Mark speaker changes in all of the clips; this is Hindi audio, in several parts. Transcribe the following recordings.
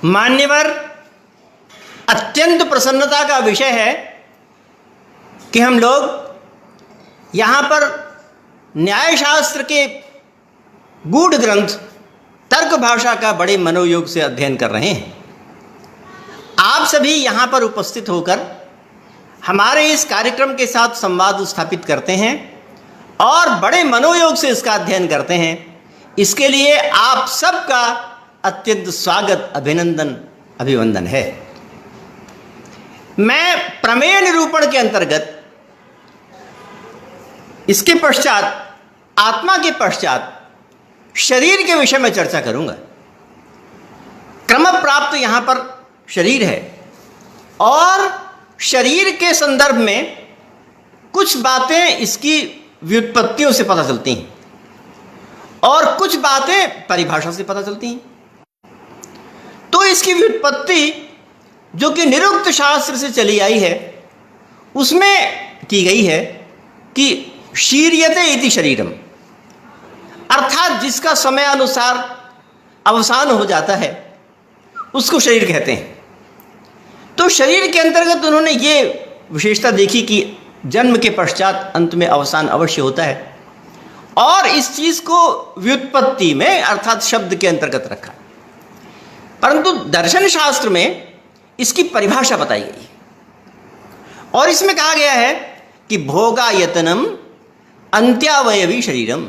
Speaker 1: मान्यवर, अत्यंत प्रसन्नता का विषय है कि हम लोग यहाँ पर न्यायशास्त्र के गूढ़ ग्रंथ तर्क भाषा का बड़े मनोयोग से अध्ययन कर रहे हैं। आप सभी यहाँ पर उपस्थित होकर हमारे इस कार्यक्रम के साथ संवाद स्थापित करते हैं और बड़े मनोयोग से इसका अध्ययन करते हैं। इसके लिए आप सबका अत्यंत स्वागत, अभिनंदन, अभिवंदन है। मैं प्रमेय निरूपण के अंतर्गत इसके पश्चात, आत्मा के पश्चात शरीर के विषय में चर्चा करूंगा। क्रम प्राप्त यहां पर शरीर है और शरीर के संदर्भ में कुछ बातें इसकी व्युत्पत्तियों से पता चलती हैं और कुछ बातें परिभाषा से पता चलती हैं। तो इसकी व्युत्पत्ति जो कि निरुक्त शास्त्र से चली आई है उसमें की गई है कि शीर्यते इति शरीरम, अर्थात जिसका समय अनुसार अवसान हो जाता है उसको शरीर कहते हैं। तो शरीर के अंतर्गत उन्होंने ये विशेषता देखी कि जन्म के पश्चात अंत में अवसान अवश्य होता है और इस चीज को व्युत्पत्ति में अर्थात शब्द के अंतर्गत रखा। परंतु दर्शन शास्त्र में इसकी परिभाषा बताई गई और इसमें कहा गया है कि भोगायतनम अंत्यावयवी शरीरम,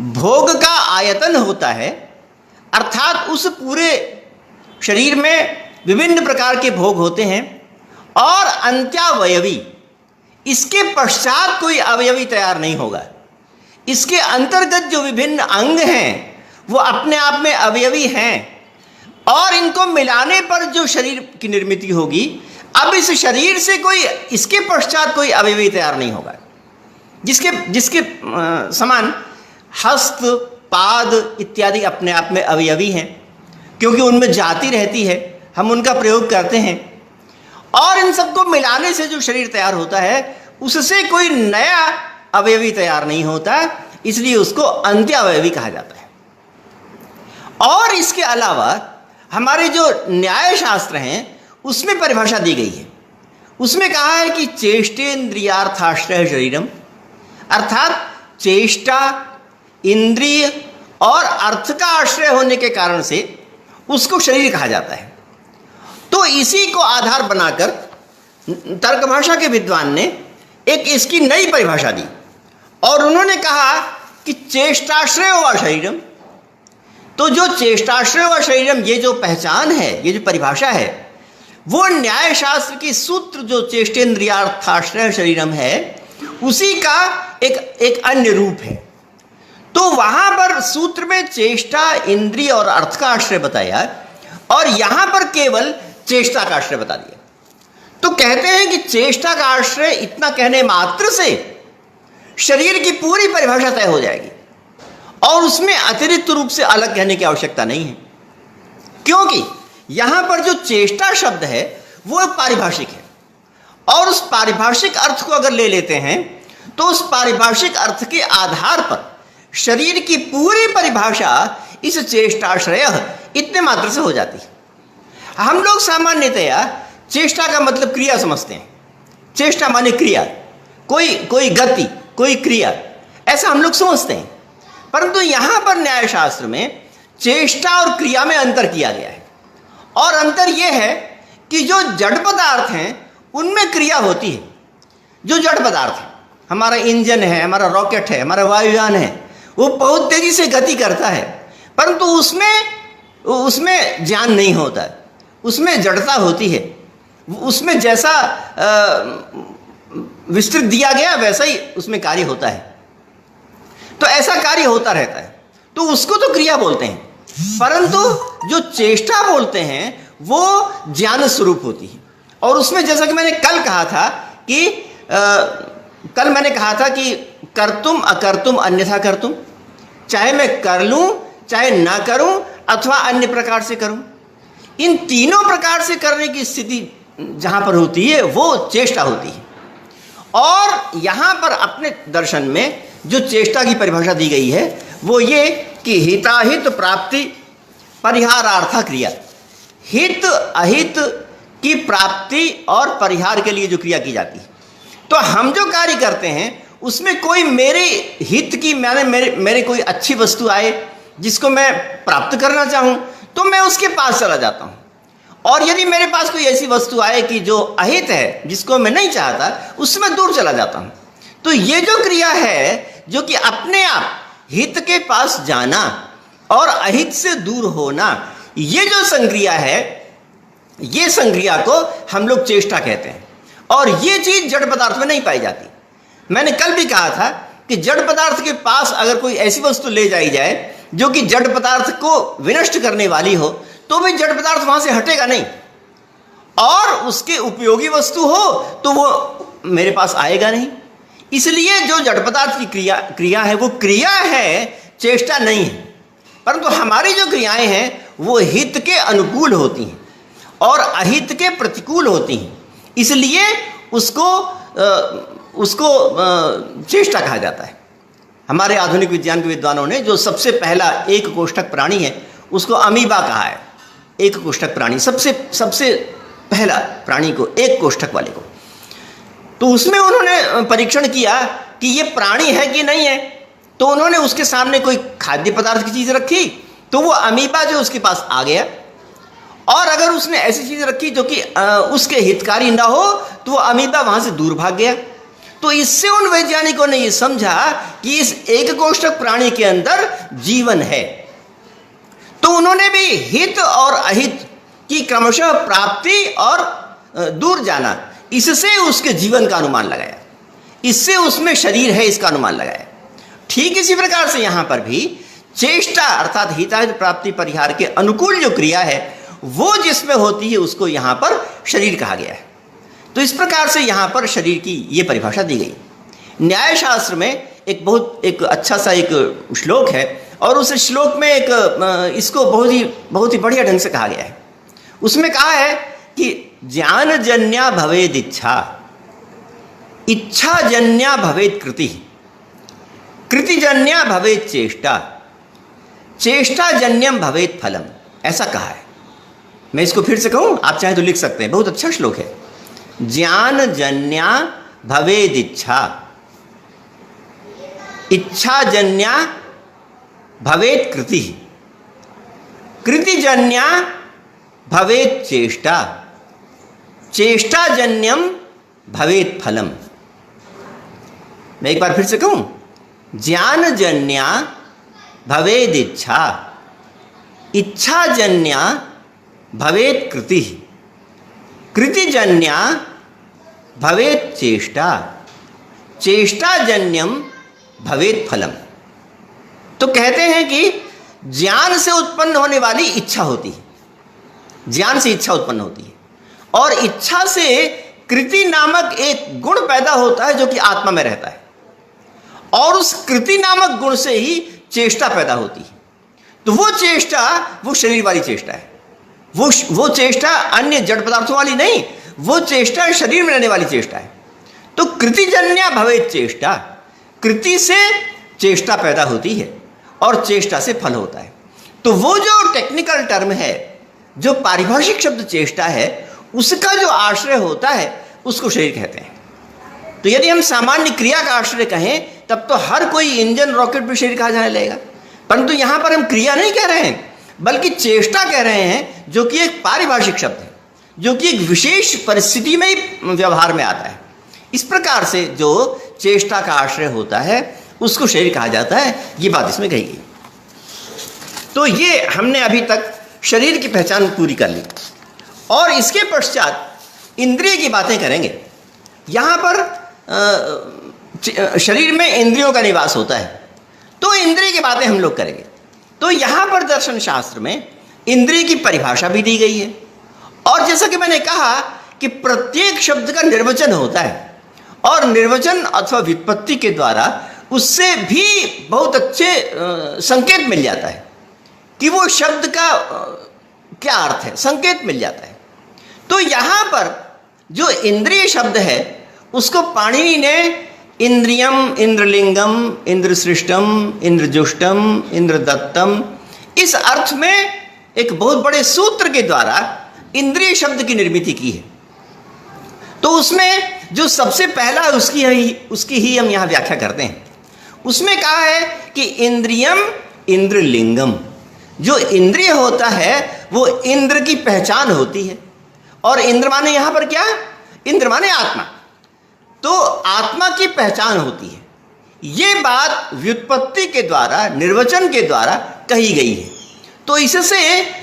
Speaker 1: भोग का आयतन होता है अर्थात उस पूरे शरीर में विभिन्न प्रकार के भोग होते हैं और अंत्यावयवी, इसके पश्चात कोई अवयवी तैयार नहीं होगा। इसके अंतर्गत जो विभिन्न अंग हैं वो अपने आप में अवयवी हैं और इनको मिलाने पर जो शरीर की निर्मिति होगी, अब इस शरीर से कोई, इसके पश्चात कोई अवयवी तैयार नहीं होगा। जिसके समान हस्त, पाद इत्यादि अपने आप में अवयवी हैं क्योंकि उनमें जाति रहती है, हम उनका प्रयोग करते हैं और इन सबको मिलाने से जो शरीर तैयार होता है उससे कोई नया अवयवी तैयार नहीं होता, इसलिए उसको अंत्यावयवी कहा जाता है। और इसके अलावा हमारे जो न्याय शास्त्र हैं उसमें परिभाषा दी गई है। उसमें कहा है कि चेष्टेन्द्रियार्थाश्रय शरीरम, अर्थात चेष्टा, इंद्रिय और अर्थ का आश्रय होने के कारण से उसको शरीर कहा जाता है। तो इसी को आधार बनाकर तर्क भाषा के विद्वान ने एक इसकी नई परिभाषा दी और उन्होंने कहा कि चेष्टाश्रय व शरीरम। तो जो चेष्टाश्रय व शरीरम, ये जो पहचान है, ये जो परिभाषा है, वो न्याय शास्त्र की सूत्र जो चेष्टेन्द्रियार्थाश्रय शरीरम है उसी का एक अन्य रूप है। तो वहां पर सूत्र में चेष्टा, इंद्रिय और अर्थ का आश्रय बताया और यहां पर केवल चेष्टा का आश्रय बता दिया। तो कहते हैं कि चेष्टा का आश्रय इतना कहने मात्र से शरीर की पूरी परिभाषा तय हो जाएगी और उसमें अतिरिक्त रूप से अलग कहने की आवश्यकता नहीं है, क्योंकि यहां पर जो चेष्टा शब्द है वो पारिभाषिक है और उस पारिभाषिक अर्थ को अगर ले लेते हैं तो उस पारिभाषिक अर्थ के आधार पर शरीर की पूरी परिभाषा इस चेष्टाश्रय इतने मात्र से हो जाती है। हम लोग सामान्यतया चेष्टा का मतलब क्रिया समझते हैं। चेष्टा माने क्रिया, कोई गति, कोई क्रिया, ऐसा हम लोग समझते हैं। परंतु यहां पर न्याय शास्त्र में चेष्टा और क्रिया में अंतर किया गया है और अंतर यह है कि जो जड़ पदार्थ हैं उनमें क्रिया होती है। जो जड़ पदार्थ है, हमारा इंजन है, हमारा रॉकेट है, हमारा वायुयान है, वो बहुत तेजी से गति करता है परंतु उसमें ज्ञान नहीं होता है, उसमें जड़ता होती है, उसमें जैसा विस्तृत दिया गया वैसा ही उसमें कार्य होता है। तो ऐसा कार्य होता रहता है, तो उसको तो क्रिया बोलते हैं। परंतु जो चेष्टा बोलते हैं वो ज्ञान स्वरूप होती है और उसमें जैसा कि मैंने कल कहा था कि कर्तुम अकर्तुम अन्यथा कर्तुम, चाहे मैं कर लूं चाहे ना करूं अथवा अन्य प्रकार से करूं, इन तीनों प्रकार से करने की स्थिति जहां पर होती है वो चेष्टा होती है। और यहां पर अपने दर्शन में जो चेष्टा की परिभाषा दी गई है वो ये कि हिताहित प्राप्ति परिहारार्थ क्रिया, हित अहित की प्राप्ति और परिहार के लिए जो क्रिया की जाती है। तो हम जो कार्य करते हैं उसमें कोई मेरे हित की, मेरे कोई अच्छी वस्तु आए जिसको मैं प्राप्त करना चाहूं तो मैं उसके पास चला जाता हूं, और यदि मेरे पास कोई ऐसी वस्तु आए कि जो अहित है, जिसको मैं नहीं चाहता, उससे मैं दूर चला जाता हूं। तो ये जो क्रिया है जो कि अपने आप हित के पास जाना और अहित से दूर होना, ये जो संक्रिया है, ये संक्रिया को हम लोग चेष्टा कहते हैं। और ये चीज जड़ पदार्थ में नहीं पाई जाती। मैंने कल भी कहा था कि जड़ पदार्थ के पास अगर कोई ऐसी वस्तु ले जाई जाए जो कि जड़ पदार्थ को विनष्ट करने वाली हो, तो भी जड़ पदार्थ वहां से हटेगा नहीं, और उसके उपयोगी वस्तु हो तो वो मेरे पास आएगा नहीं। इसलिए जो जड़ पदार्थ की क्रिया है वो क्रिया है, चेष्टा नहीं है। परंतु हमारी जो क्रियाएं हैं वो हित के अनुकूल होती हैं और अहित के प्रतिकूल होती हैं, इसलिए उसको चेष्टा कहा जाता है। हमारे आधुनिक विज्ञान के विद्वानों ने जो सबसे पहला एक कोष्ठक प्राणी है उसको अमीबा कहा है। एक कोष्ठक प्राणी, सबसे पहला प्राणी को, एक कोष्ठक वाले को। तो उसमें उन्होंने परीक्षण किया कि ये प्राणी है कि नहीं है। तो उन्होंने उसके सामने कोई खाद्य पदार्थ की चीज रखी तो वो अमीबा जो उसके पास आ गया, और अगर उसने ऐसी चीज रखी जो कि उसके हितकारी ना हो तो वो अमीबा वहां से दूर भाग गया। तो इससे उन वैज्ञानिकों ने ये समझा कि इस एक कोष्ठक प्राणी के अंदर जीवन है। तो उन्होंने भी हित और अहित की क्रमशः प्राप्ति और दूर जाना, इससे उसके जीवन का अनुमान लगाया, इससे उसमें शरीर है इसका अनुमान लगाया। ठीक इसी प्रकार से यहां पर भी चेष्टा अर्थात हिताहित प्राप्ति परिहार के अनुकूल जो क्रिया है वो जिसमें होती है उसको यहां पर शरीर कहा गया है। तो इस प्रकार से यहां पर शरीर की ये परिभाषा दी गई। न्याय शास्त्र में एक अच्छा सा एक श्लोक है, और उस श्लोक में इसको बहुत ही बढ़िया ढंग से कहा गया है। उसमें कहा है कि ज्ञान जन्या भवेद इच्छा, इच्छा जन्या भवेद कृति, कृति जन्या भवेद चेष्टा, चेष्टा जन्यम भवेद फलम, ऐसा कहा है। मैं इसको फिर से कहूं, आप चाहे तो लिख सकते हैं, बहुत अच्छा श्लोक है। ज्ञान जन्या भवेद इच्छा, इच्छा जन्या भवेद कृति, कृति जन्या भवेद चेष्टा, चेष्टा जन्यम भवेद फलम। मैं एक बार फिर से कहूं, ज्ञान जन्या भवेद इच्छा, इच्छा जन्या भवेद कृति, कृति जन्या भवेद चेष्टा, चेष्टा जन्यम भवेद फलम। तो कहते हैं कि ज्ञान से उत्पन्न होने वाली इच्छा होती है, ज्ञान से इच्छा उत्पन्न होती है, और इच्छा से कृति नामक एक गुण पैदा होता है जो कि आत्मा में रहता है, और उस कृति नामक गुण से ही चेष्टा पैदा होती है। तो वो चेष्टा वो शरीर वाली चेष्टा है, वो चेष्टा अन्य जड़ पदार्थों वाली नहीं, वो चेष्टा शरीर में रहने वाली चेष्टा है। तो कृतिजन्या भवेद चेष्टा, कृति से चेष्टा पैदा होती है और चेष्टा से फल होता है। तो वो जो टेक्निकल टर्म है, जो पारिभाषिक शब्द चेष्टा है, उसका जो आश्रय होता है उसको शरीर कहते हैं। तो यदि हम सामान्य क्रिया का आश्रय कहें तब तो हर कोई इंजन रॉकेट भी शरीर कहा जाने लगेगा, परंतु यहां पर हम क्रिया नहीं कह रहे हैं बल्कि चेष्टा कह रहे हैं, जो कि एक पारिभाषिक शब्द है, जो कि एक विशेष परिस्थिति में ही व्यवहार में आता है। इस प्रकार से जो चेष्टा का आश्रय होता है उसको शरीर कहा जाता है। ये बात इसमें कही गई। तो ये हमने अभी तक शरीर की पहचान पूरी कर ली, और इसके पश्चात इंद्रिय की बातें करेंगे। यहाँ पर शरीर में इंद्रियों का निवास होता है, तो इंद्रिय की बातें हम लोग करेंगे। तो यहाँ पर दर्शन शास्त्र में इंद्रिय की परिभाषा भी दी गई है, और जैसा कि मैंने कहा कि प्रत्येक शब्द का निर्वचन होता है, और निर्वचन अथवा व्युत्पत्ति के द्वारा उससे भी बहुत अच्छे संकेत मिल जाता है कि वो शब्द का क्या अर्थ है, संकेत मिल जाता है। तो यहाँ पर जो इंद्रिय शब्द है उसको पाणिनि ने इंद्रियम, इंद्रलिंगम, इंद्रसृष्टम, इंद्रजुष्टम, इंद्रदत्तम, इस अर्थ में एक बहुत बड़े सूत्र के द्वारा इंद्रिय शब्द की निर्मित की है। तो उसमें जो सबसे पहला है उसकी ही हम यहाँ व्याख्या करते हैं। उसमें कहा है कि इंद्रियम इंद्रलिंगम, जो इंद्रिय होता है वो इंद्र की पहचान होती है। और इंद्र माने यहाँ पर क्या? इंद्र माने आत्मा। तो आत्मा की पहचान होती है। ये बात व्युत्पत्ति के द्वारा, निर्वचन के द्वारा कही गई है। तो इससे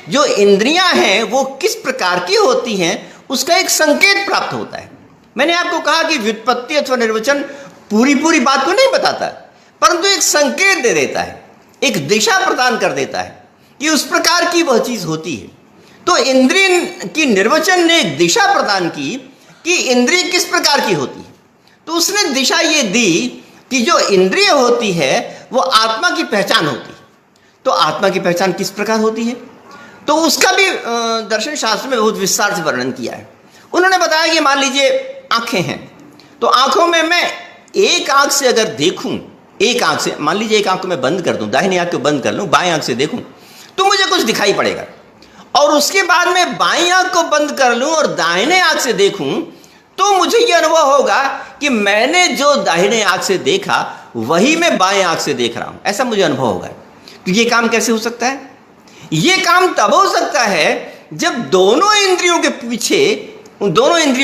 Speaker 1: जो इंद्रियां हैं वो किस प्रकार की होती हैं उसका एक संकेत प्राप्त होता है। मैंने आपको कहा कि व्युत्पत्ति अथवा निर्वचन पूरी बात को नहीं बताता, परंतु एक संकेत दे देता है, एक दिशा प्रदान कर देता है कि उस प्रकार की वह चीज होती है। तो इंद्रिय की निर्वचन ने एक दिशा प्रदान की कि इंद्रिय किस प्रकार की होती है। तो उसने दिशा ये दी कि जो इंद्रिय होती है वो आत्मा की पहचान होती है। तो आत्मा की पहचान किस प्रकार होती है, तो उसका भी दर्शन शास्त्र में बहुत विस्तार से वर्णन किया है। उन्होंने बताया कि मान लीजिए आंखें हैं, तो आंखों में मैं एक आंख से अगर देखूं, एक आंख से, मान लीजिए एक आंख को मैं बंद कर दूं, दाहिनी आंख को बंद कर लूं, बाएं आंख से देखूं तो मुझे कुछ दिखाई पड़ेगा। और उसके बाद मैं बाईं आंख को बंद कर लूं और दाहिने आंख से देखूं तो मुझे यह अनुभव होगा कि मैंने जो दाहिने आंख से देखा वही मैं बाएं आंख से देख रहा हूं, ऐसा मुझे अनुभव होगा। तो ये काम कैसे हो सकता है? ये काम तब हो सकता है जब दोनों इंद्रियों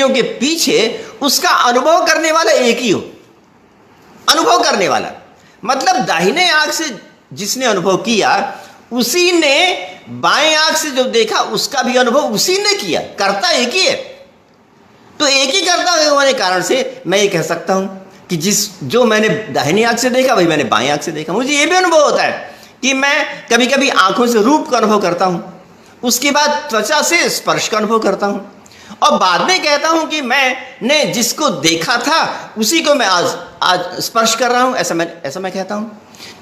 Speaker 1: के पीछे उसका अनुभव करने वाला एक ही हो। अनुभव करने वाला मतलब दाहिने आंख से जिसने अनुभव किया उसी ने बाएं आंख से जो देखा उसका भी अनुभव उसी ने किया, कर्ता एक ही है। तो एक ही कर्ता होने के कारण से मैं ये कह सकता हूं कि जो मैंने दाहिनी आंख से देखा वही मैंने बाएं आंख से देखा। मुझे ये भी अनुभव होता है कि मैं कभी कभी आंखों से रूप का अनुभव करता हूं, उसके बाद त्वचा से स्पर्श का अनुभव करता हूं, और बाद में कहता हूं कि मैंने जिसको देखा था उसी को मैं आज स्पर्श कर रहा हूं, ऐसा मैं कहता हूं।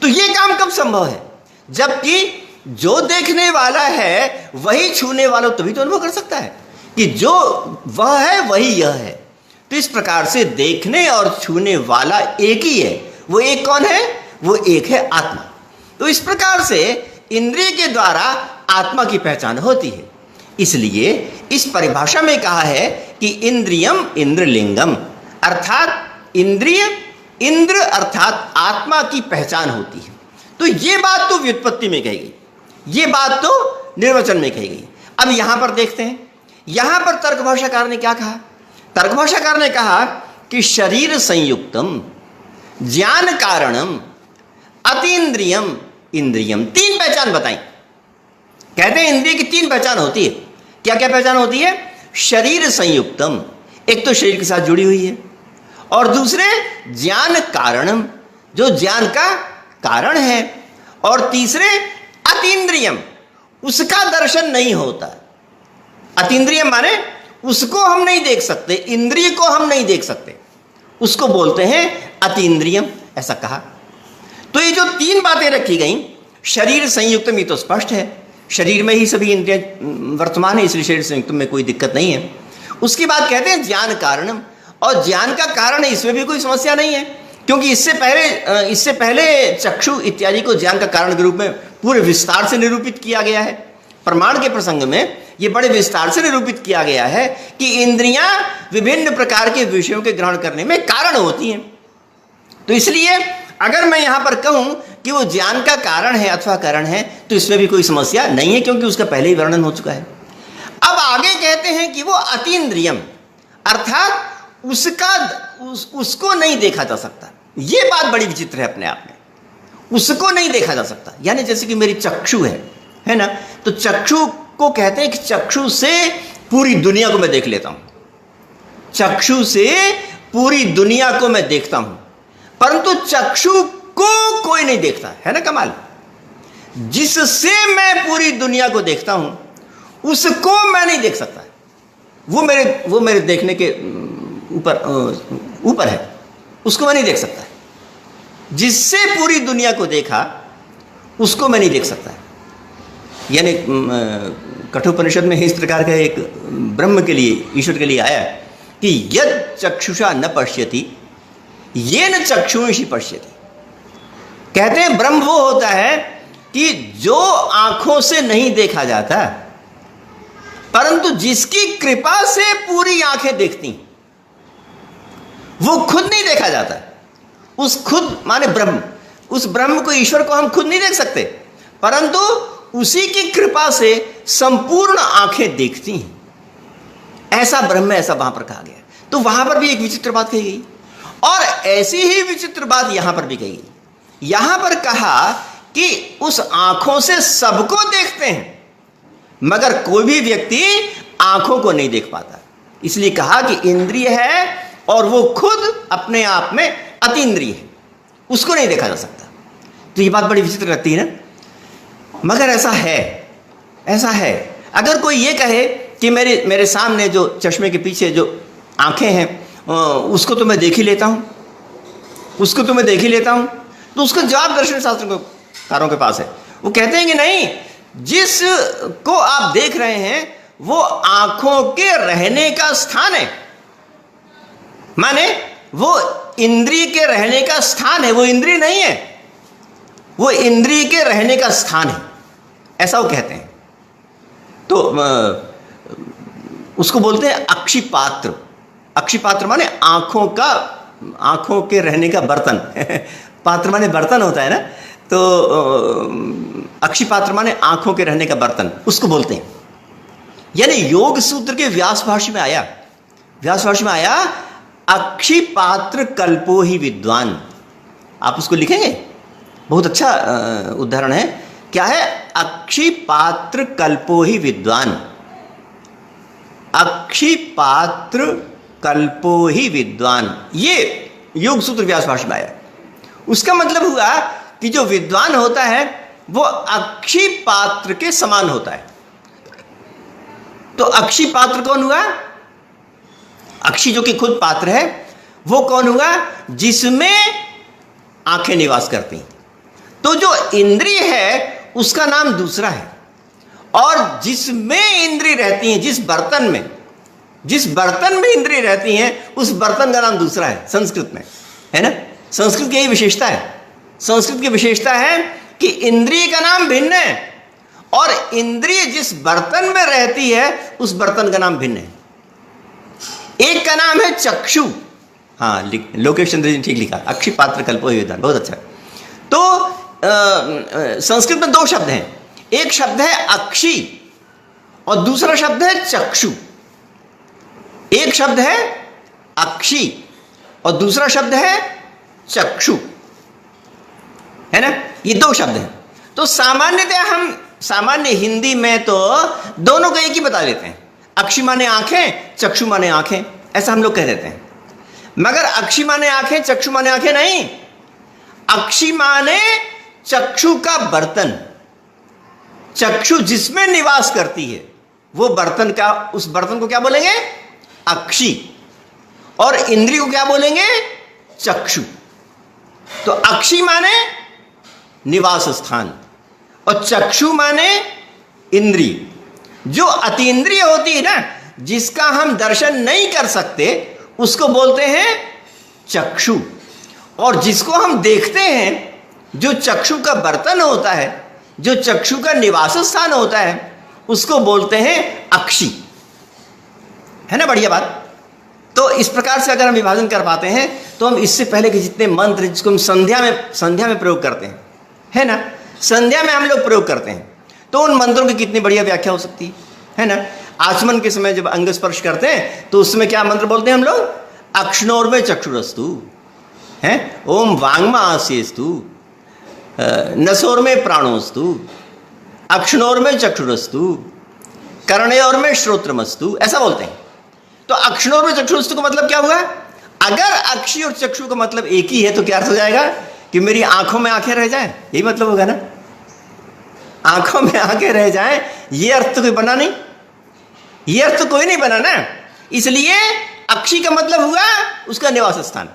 Speaker 1: तो ये काम कब संभव है? जबकि जो देखने वाला है वही छूने वाला तभी तो अनुभव कर सकता है कि जो वह है वही यह है। तो इस प्रकार से देखने और छूने वाला एक ही है। वो एक कौन है? वो एक है आत्मा। तो इस प्रकार से इंद्रिय के द्वारा आत्मा की पहचान होती है। इसलिए इस परिभाषा में कहा है कि इंद्रियम इंद्रलिंगम, अर्थात इंद्रिय इंद्र अर्थात आत्मा की पहचान होती है। तो ये बात तो व्युत्पत्ति में कही गई, ये बात तो निर्वचन में कही गई। अब यहां पर देखते हैं, यहां पर तर्क भाषाकार ने क्या कहा? तर्क भाषाकार ने कहा कि शरीर संयुक्तम ज्ञान कारणम अतीन्द्रियम इंद्रियम, तीन पहचान बताई। कहते हैं इंद्रिय की तीन पहचान होती है। क्या क्या पहचान होती है? शरीर संयुक्तम, एक तो शरीर के साथ जुड़ी हुई है, और दूसरे ज्ञान कारणम, जो ज्ञान का कारण है, और तीसरे अतीन्द्रियम, उसका दर्शन नहीं होता। अतीन्द्रियम माने उसको हम नहीं देख सकते, इंद्रिय को हम नहीं देख सकते, उसको बोलते हैं अतीन्द्रियम, ऐसा कहा। तो ये जो तीन बातें रखी गई, शरीर संयुक्त में तो स्पष्ट है, शरीर में ही सभी इंद्रियां वर्तमान है, इसलिए शरीर संयुक्त में कोई दिक्कत नहीं है। उसके बाद कहते हैं ज्ञान कारणम, और ज्ञान का कारण है, इसमें भी कोई समस्या नहीं है, क्योंकि इससे पहले चक्षु इत्यादि को ज्ञान का कारण के रूप में पूरे विस्तार से निरूपित किया गया है। प्रमाण के प्रसंग में ये बड़े विस्तार से निरूपित किया गया है कि इंद्रियां विभिन्न प्रकार के विषयों के ग्रहण करने में कारण होती हैं। तो इसलिए अगर मैं यहां पर कहूं कि वो ज्ञान का कारण है अथवा कारण है, तो इसमें भी कोई समस्या नहीं है, क्योंकि उसका पहले ही वर्णन हो चुका है। अब आगे कहते हैं कि वो अतीन्द्रियम, अर्थात उसको नहीं देखा जा सकता। ये बात बड़ी विचित्र है अपने आप में, उसको नहीं देखा जा सकता। यानी जैसे कि मेरी चक्षु है ना, तो चक्षु को कहते हैं कि चक्षु से पूरी दुनिया को मैं देख लेता हूं, चक्षु से पूरी दुनिया को मैं देखता हूं, परंतु चक्षु को कोई नहीं देखता है ना। कमाल, जिससे मैं पूरी दुनिया को देखता हूं उसको मैं नहीं देख सकता, वो मेरे देखने के ऊपर है, उसको मैं नहीं देख सकता। जिससे पूरी दुनिया को देखा उसको मैं नहीं देख सकता। यानी कठोपनिषद में इस प्रकार का एक ब्रह्म के लिए, ईश्वर के लिए आया कि यद चक्षुषा न पश्यति येन चक्षुषी पश्यति। कहते हैं ब्रह्म वो होता है कि जो आंखों से नहीं देखा जाता, परंतु जिसकी कृपा से पूरी आंखें देखती, वो खुद नहीं देखा जाता। उस खुद माने ब्रह्म, उस ब्रह्म को, ईश्वर को हम खुद नहीं देख सकते, परंतु उसी की कृपा से संपूर्ण आंखें देखती हैं। ऐसा ब्रह्म, ऐसा वहां पर कहा गया। तो वहां पर भी एक विचित्र बात कही गई, और ऐसी ही विचित्र बात यहां पर भी कही गई। यहां पर कहा कि उस आंखों से सबको देखते हैं, मगर कोई भी व्यक्ति आंखों को नहीं देख पाता। इसलिए कहा कि इंद्रिय है और वो खुद अपने आप में अतीन्द्रिय है, उसको नहीं देखा जा सकता। तो ये बात बड़ी विचित्र लगती है ना, मगर ऐसा है, ऐसा है। अगर कोई ये कहे कि मेरे सामने जो चश्मे के पीछे जो आंखें हैं उसको तो मैं देख ही लेता हूँ, उसको तो मैं देख ही लेता हूँ, तो उसका जवाब दर्शन शास्त्रकारों के पास है। वो कहते हैं कि नहीं, जिस को आप देख रहे हैं वो आंखों के रहने का स्थान है, माने वो इंद्रिय के रहने का स्थान है, वो इंद्रिय नहीं है, वो इंद्रिय के रहने का स्थान है, ऐसा वो कहते हैं। तो उसको बोलते हैं अक्षिपात्र। अक्षिपात्र माने आंखों के रहने का बर्तन पात्र माने बर्तन होता है ना, तो अक्षिपात्र माने आंखों के रहने का बर्तन, उसको बोलते हैं। यानी योग सूत्र के व्यास भाष्य में आया अक्षिपात्र कल्पो ही विद्वान। आप उसको लिखेंगे, बहुत अच्छा उदाहरण है। क्या है? अक्षिपात्र कल्पो ही विद्वान। अक्षिपात्र कल्पो ही विद्वान, ये योग सूत्र व्यास भाष्य में आया। उसका मतलब हुआ कि जो विद्वान होता है वो अक्षिपात्र के समान होता है। तो अक्षिपात्र कौन हुआ? अक्षी जो कि खुद पात्र है, वो कौन हुआ? जिसमें आंखें निवास करती। तो जो इंद्रिय है उसका नाम दूसरा है, और जिसमें इंद्रिय रहती हैं, जिस बर्तन में इंद्रिय रहती हैं, उस बर्तन का नाम दूसरा है संस्कृत में, है ना। संस्कृत की यही विशेषता है। संस्कृत की विशेषता है कि इंद्रिय का नाम भिन्न है, और इंद्रिय जिस बर्तन में रहती है उस बर्तन का नाम भिन्न है। एक का नाम है चक्षु। हाँ, लोकेश चंद्र जी ने ठीक लिखा, अक्षिपात्र कल्पो ही विद्वान, बहुत अच्छा। तो संस्कृत में दो शब्द हैं, एक शब्द है अक्षी और दूसरा शब्द है चक्षु। एक शब्द है अक्षी और दूसरा शब्द है चक्षु, है ना। ये दो शब्द हैं। तो सामान्यतः हम सामान्य हिंदी में तो दोनों को एक ही बता देते हैं, अक्षी माने आंखें, चक्षु माने आंखें, ऐसा हम लोग कह देते हैं। मगर अक्षी माने आंखें, चक्षु माने आंखें नहीं। अक्षी माने चक्षु का बर्तन, चक्षु जिसमें निवास करती है वो बर्तन का, उस बर्तन को क्या बोलेंगे? अक्षी। और इंद्रिय को क्या बोलेंगे? चक्षु। तो अक्षी माने निवास स्थान और चक्षु माने इंद्रिय। जो अतीन्द्रिय होती है ना, जिसका हम दर्शन नहीं कर सकते, उसको बोलते हैं चक्षु। और जिसको हम देखते हैं, जो चक्षु का बर्तन होता है, जो चक्षु का निवास स्थान होता है, उसको बोलते हैं अक्षी, है ना। बढ़िया बात। तो इस प्रकार से अगर हम विभाजन कर पाते हैं तो हम इससे पहले के जितने मंत्र जिसको हम संध्या में प्रयोग करते हैं, है ना, संध्या में हम लोग प्रयोग करते हैं, तो उन मंत्रों की कितनी बढ़िया व्याख्या हो सकती है ना। आचमन के समय जब अंग स्पर्श करते हैं तो उसमें क्या मंत्र बोलते हैं हम लोग? अक्षणोर में चक्षुरस्तु, है, ओम वांगमा आसेस्तु, नसोर में प्राणोस्तु, अक्षणोर में चक्षुरस्तु, कर्णयोर में श्रोत्रमस्तु, ऐसा बोलते हैं। तो अक्षणोर में चक्षुरस्तु का मतलब क्या हुआ? अगर अक्षी और चक्षु का मतलब एक ही है तो क्या अर्थ हो जाएगा? कि मेरी आंखों में आंखें रह जाएं, यही मतलब होगा ना। आंखों में आंखें रह जाएं, ये अर्थ तो कोई बना नहीं, ये अर्थ तो कोई नहीं बना ना। इसलिए अक्षी का मतलब हुआ उसका निवास स्थान।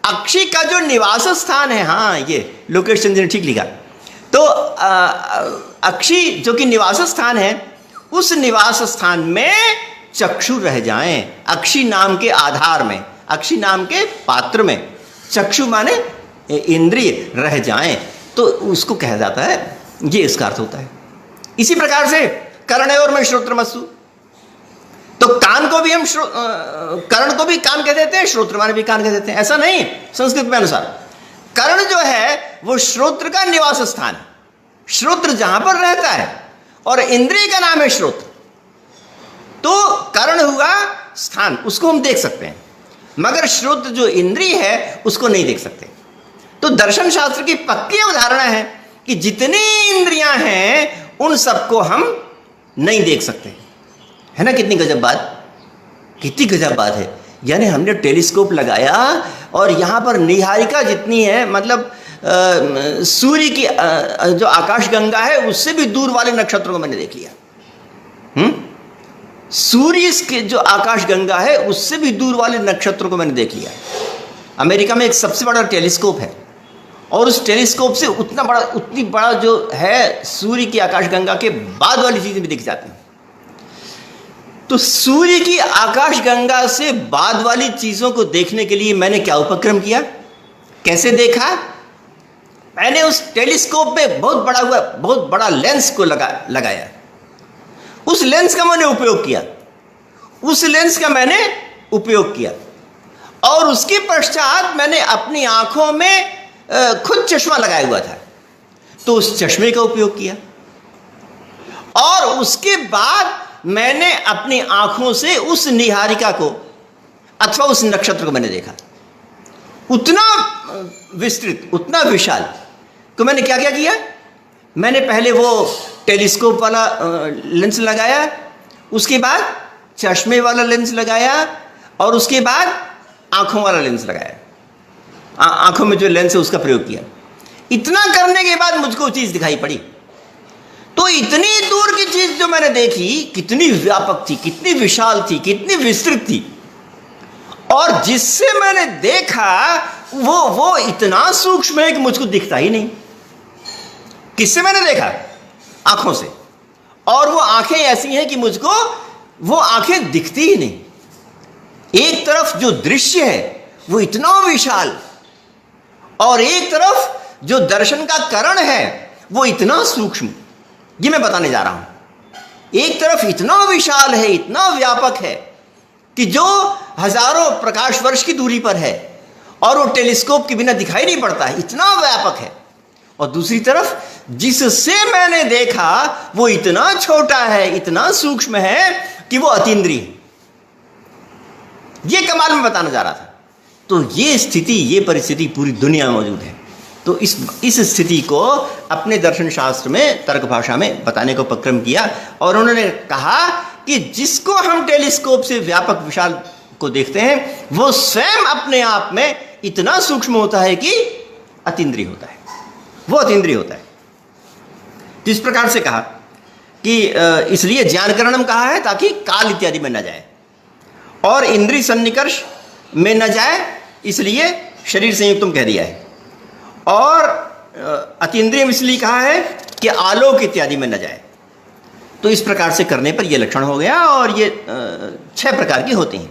Speaker 1: अक्षी का जो निवास स्थान है, हाँ, ये लोकेश चंद्र ने ठीक लिखा। तो अक्षी जो कि निवास स्थान है, उस निवास स्थान में चक्षु रह जाएं, अक्षी नाम के आधार में, अक्षी नाम के पात्र में चक्षु माने इंद्रिय रह जाएं, तो उसको कहा जाता है ये इसका अर्थ होता है। इसी प्रकार से कर्ण और मैं श्रोत्रमस्सु, तो कान को भी हम कर्ण को भी कान कह देते हैं, श्रोत्र माने भी कान कह देते हैं। ऐसा नहीं, संस्कृत में अनुसार कर्ण जो है वो श्रोत्र का निवास स्थान है, श्रोत्र जहां पर रहता है, और इंद्रिय का नाम है श्रोत्र। तो कर्ण हुआ स्थान, उसको हम देख सकते हैं, मगर श्रोत्र जो इंद्रिय है उसको नहीं देख सकते। तो दर्शन शास्त्र की पक्की अवधारणा है कि जितनी इंद्रियां हैं उन सबको हम नहीं देख सकते, है ना। कितनी गजब बात, कितनी गजब बात है। यानी हमने टेलीस्कोप लगाया और यहां पर निहारिका जितनी है, मतलब सूर्य की जो आकाशगंगा है उससे भी दूर वाले नक्षत्रों को मैंने देख लिया। सूर्य के जो आकाशगंगा है उससे भी दूर वाले नक्षत्रों को मैंने देख लिया। अमेरिका में एक सबसे बड़ा टेलीस्कोप है और उस टेलीस्कोप से उतनी बड़ा जो है सूर्य की आकाशगंगा के बाद वाली चीजें भी दिख जाती हैं। तो सूर्य की आकाशगंगा से बाद वाली चीजों को देखने के लिए मैंने क्या उपक्रम किया, कैसे देखा? मैंने उस टेलीस्कोप में बहुत बड़ा लेंस को लगाया, उस लेंस का मैंने उपयोग किया, और उसके पश्चात मैंने अपनी आंखों में खुद चश्मा लगाया हुआ था, तो उस चश्मे का उपयोग किया, और उसके बाद मैंने अपनी आंखों से उस निहारिका को अथवा उस नक्षत्र को मैंने देखा। उतना विस्तृत, उतना विशाल। तो मैंने क्या क्या किया? मैंने पहले वो टेलीस्कोप वाला लेंस लगाया, उसके बाद चश्मे वाला लेंस लगाया, और उसके बाद आंखों वाला लेंस लगाया। आंखों में जो लेंस है उसका प्रयोग किया। इतना करने के बाद मुझको चीज दिखाई पड़ी। तो इतनी दूर की चीज जो मैंने देखी कितनी व्यापक थी, कितनी विशाल थी, कितनी विस्तृत थी, और जिससे मैंने देखा वो इतना सूक्ष्म है कि मुझको दिखता ही नहीं। किससे मैंने देखा? आंखों से। और वो आंखें ऐसी हैं कि मुझको वो आंखें दिखती ही नहीं। एक तरफ जो दृश्य है वो इतना विशाल, और एक तरफ जो दर्शन का करण है वो इतना सूक्ष्म। ये मैं बताने जा रहा हूं। एक तरफ इतना विशाल है, इतना व्यापक है कि जो हजारों प्रकाश वर्ष की दूरी पर है और वो टेलीस्कोप के बिना दिखाई नहीं पड़ता है, इतना व्यापक है। और दूसरी तरफ जिससे मैंने देखा वो इतना छोटा है, इतना सूक्ष्म है कि वो अतीन्द्रिय है। ये कमाल मैं बताना जा रहा था। तो ये स्थिति, ये परिस्थिति पूरी दुनिया में मौजूद है। तो इस स्थिति को अपने दर्शन शास्त्र में तर्क भाषा में बताने को उपक्रम किया, और उन्होंने कहा कि जिसको हम टेलीस्कोप से व्यापक विशाल को देखते हैं वो स्वयं अपने आप में इतना सूक्ष्म होता है कि अतीन्द्रिय होता है, वो अतीन्द्रिय होता है। तो इस प्रकार से कहा कि इसलिए ज्ञानकरणम कहा है ताकि काल इत्यादि में न जाए, और इंद्रिय सन्निकर्ष में न जाए, इसलिए शरीर संयुक्तम कह दिया है। और अतीन्द्रिय इसलिए कहा है कि आलोक इत्यादि में न जाए। तो इस प्रकार से करने पर यह लक्षण हो गया, और ये 6 प्रकार की होती हैं।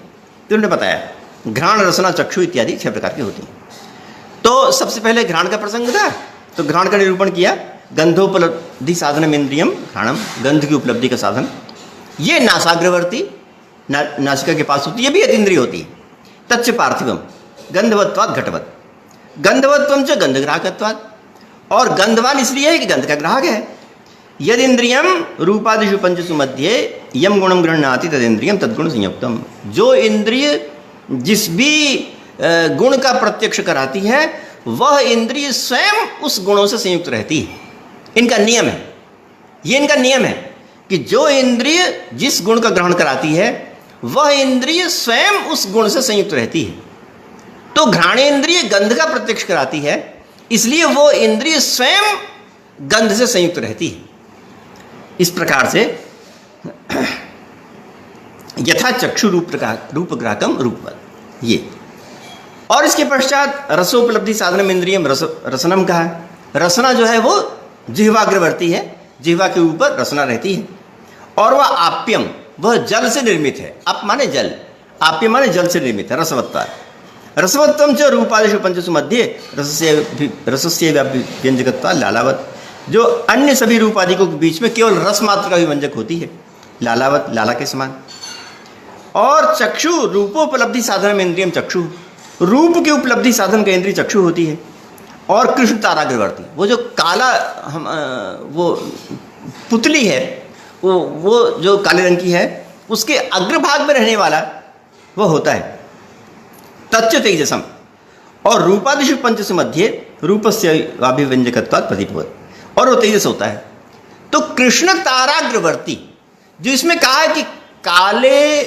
Speaker 1: तो उन्होंने बताया घ्राण, रसना, चक्षु इत्यादि 6 प्रकार की होती हैं। तो सबसे पहले घ्राण का प्रसंग था, तो घ्राण का निरूपण किया। गंधोपलब्धि साधनम इंद्रियम घ्राणम, गंध की उपलब्धि का साधन। ये नासाग्रवर्ती, नासिका के पास होती है, ये भी अतीन्द्रिय होती है। तच्च पार्थिवम गंधवत्वात् घटवत्, गंधवत्वम च गंधग्राहकत्वात्, और गंधवान इसलिए है कि गंध का ग्राहक है। यद इंद्रियम रूपादिषु पंचसु मध्ये यम गुणम गृह्णाति तदिंद्रियम तद्गुण संयुक्तम, जो इंद्रिय जिस भी गुण का प्रत्यक्ष कराती है वह इंद्रिय स्वयं उस गुणों से संयुक्त रहती है। इनका नियम है, ये इनका नियम है कि जो इंद्रिय जिस गुण का ग्रहण कराती है वह इंद्रिय स्वयं उस गुण से संयुक्त रहती है। तो घ्राणेन्द्रिय गंध का प्रत्यक्ष कराती है, इसलिए वो इंद्रिय स्वयं गंध से संयुक्त रहती है। इस प्रकार से यथा चक्षु रूपग्राहकम रूपवत्, ये। और इसके पश्चात रसोपलब्धि साधनम इंद्रियम रसनम कहा है। रसना जो है वो जिह्वाग्रवर्ती है, जिह्वा के ऊपर रसना रहती है, और वह आप्यम, वह जल से निर्मित है। अप माने जल, आप्य माने जल से निर्मित है। रसवत्ता, रसवत्तम च रूपादिषु पंचसु मध्ये रसस्य व्यंजकत्वा लालावत, जो अन्य सभी रूपादिकों के बीच में केवल रस मात्र का विभंजक होती है, लालावत, लाला के समान। और चक्षु रूपोपलब्धि साधन इंद्रियम चक्षु, रूप की उपलब्धि साधन का इंद्रिय चक्षु होती है। और कृष्ण ताराग्रवर्ती, वो जो काला वो पुतली है, वो जो काले रंग की है, उसके अग्रभाग में रहने वाला वो होता है तच्च तेजसम। और रूपादिशु पंचसु मध्ये रूपस्य अभिव्यंजकत्वात् प्रतिभवति, और वो तेजस होता है। तो कृष्ण ताराग्रवर्ती, जो इसमें कहा है कि काले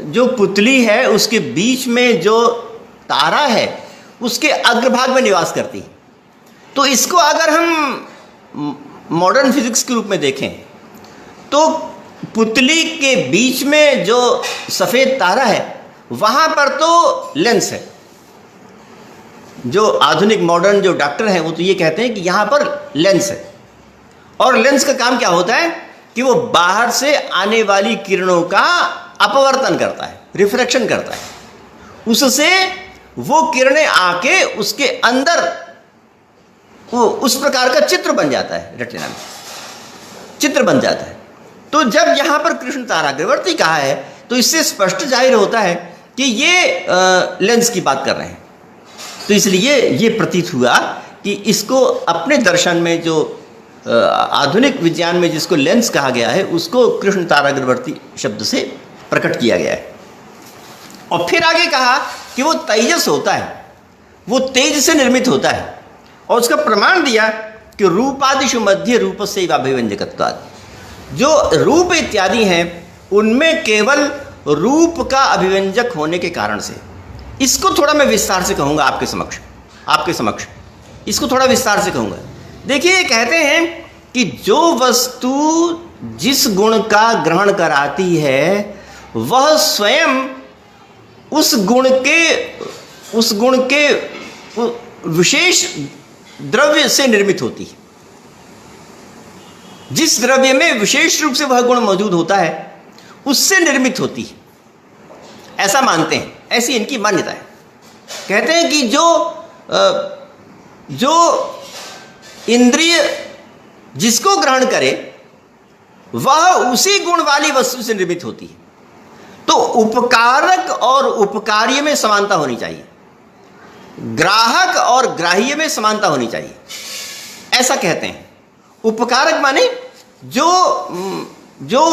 Speaker 1: जो पुतली है उसके बीच में जो तारा है उसके अग्रभाग में निवास करती है। तो इसको अगर हम मॉडर्न फिजिक्स के रूप में देखें तो पुतली के बीच में जो सफ़ेद तारा है वहाँ पर तो लेंस है। जो आधुनिक मॉडर्न जो डॉक्टर हैं वो तो ये कहते हैं कि यहाँ पर लेंस है, और लेंस का काम क्या होता है कि वो बाहर से आने वाली किरणों का अपवर्तन करता है, रिफ्रैक्शन करता है, उससे वो किरणें आके उसके अंदर वो उस प्रकार का चित्र बन जाता है, रेटिना में चित्र बन जाता है। तो जब यहाँ पर कृष्ण ताराग्रवर्ती कहा है तो इससे स्पष्ट जाहिर होता है कि ये लेंस की बात कर रहे हैं। तो इसलिए ये प्रतीत हुआ कि इसको अपने दर्शन में जो आधुनिक विज्ञान में जिसको लेंस कहा गया है उसको कृष्ण ताराग्रवर्ती शब्द से प्रकट किया गया है। और फिर आगे कहा कि वो तेजस होता है, वो तेज से निर्मित होता है, और उसका प्रमाण दिया कि रूपादिशु मध्य रूपस्य अभिव्यंजकत्वात्, जो रूप इत्यादि हैं उनमें केवल रूप का अभिव्यंजक होने के कारण से। इसको थोड़ा मैं विस्तार से कहूँगा आपके समक्ष इसको थोड़ा विस्तार से कहूँगा। देखिए, ये कहते हैं कि जो वस्तु जिस गुण का ग्रहण कराती है वह स्वयं उस गुण के विशेष द्रव्य से निर्मित होती है। जिस द्रव्य में विशेष रूप से वह गुण मौजूद होता है उससे निर्मित होती है, ऐसा मानते हैं, ऐसी इनकी मान्यता है। कहते हैं कि जो इंद्रिय जिसको ग्रहण करे वह उसी गुण वाली वस्तु से निर्मित होती है। तो उपकारक और उपकार्य में समानता होनी चाहिए, ग्राहक और ग्राह्य में समानता होनी चाहिए, ऐसा कहते हैं। उपकारक माने जो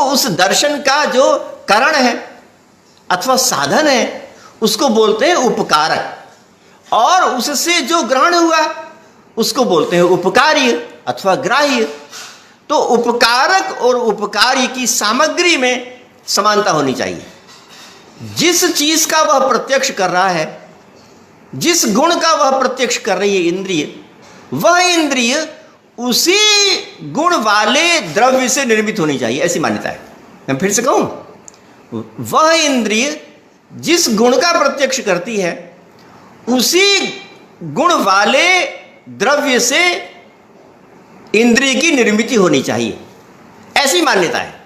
Speaker 1: उस दर्शन का जो कारण है अथवा साधन है उसको बोलते हैं उपकारक, और उससे जो ग्रहण हुआ उसको बोलते हैं उपकार्य अथवा ग्राह्य। तो उपकारक और उपकार्य की सामग्री में समानता होनी चाहिए। जिस चीज का वह प्रत्यक्ष कर रहा है, जिस गुण का वह प्रत्यक्ष कर रही है इंद्रिय, वह इंद्रिय उसी गुण वाले द्रव्य से निर्मित होनी चाहिए, ऐसी मान्यता है। मैं फिर से कहूं, वह इंद्रिय जिस गुण का प्रत्यक्ष करती है उसी गुण वाले द्रव्य से इंद्रिय की निर्मिति होनी चाहिए, ऐसी मान्यता है।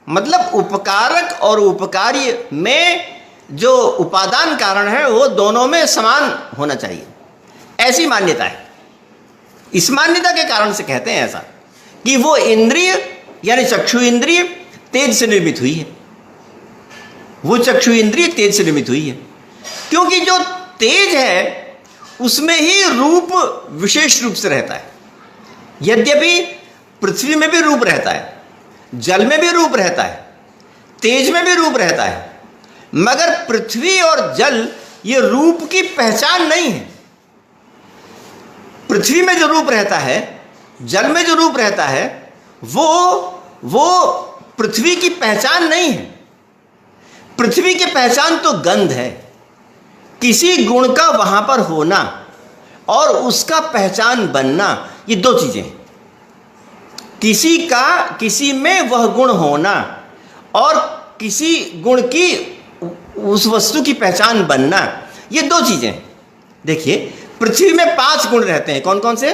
Speaker 1: मतलब उपकारक और उपकार्य में जो उपादान कारण है वो दोनों में समान होना चाहिए, ऐसी मान्यता है। इस मान्यता के कारण से कहते हैं ऐसा कि वो इंद्रिय यानी चक्षु इंद्रिय तेज से निर्मित हुई है, वो चक्षु इंद्रिय तेज से निर्मित हुई है, क्योंकि जो तेज है उसमें ही रूप विशेष रूप से रहता है। यद्यपि पृथ्वी में भी रूप रहता है, जल में भी रूप रहता है, तेज में भी रूप रहता है, मगर पृथ्वी और जल ये रूप की पहचान नहीं है। पृथ्वी में जो रूप रहता है, जल में जो रूप रहता है, वो पृथ्वी की पहचान नहीं है। पृथ्वी की पहचान तो गंध है, किसी गुण का वहां पर होना और उसका पहचान बनना, ये दो चीजें हैं। किसी में वह गुण होना और किसी गुण की उस वस्तु की पहचान बनना, ये दो चीजें हैं। देखिए, पृथ्वी में 5 गुण रहते हैं। कौन कौन से?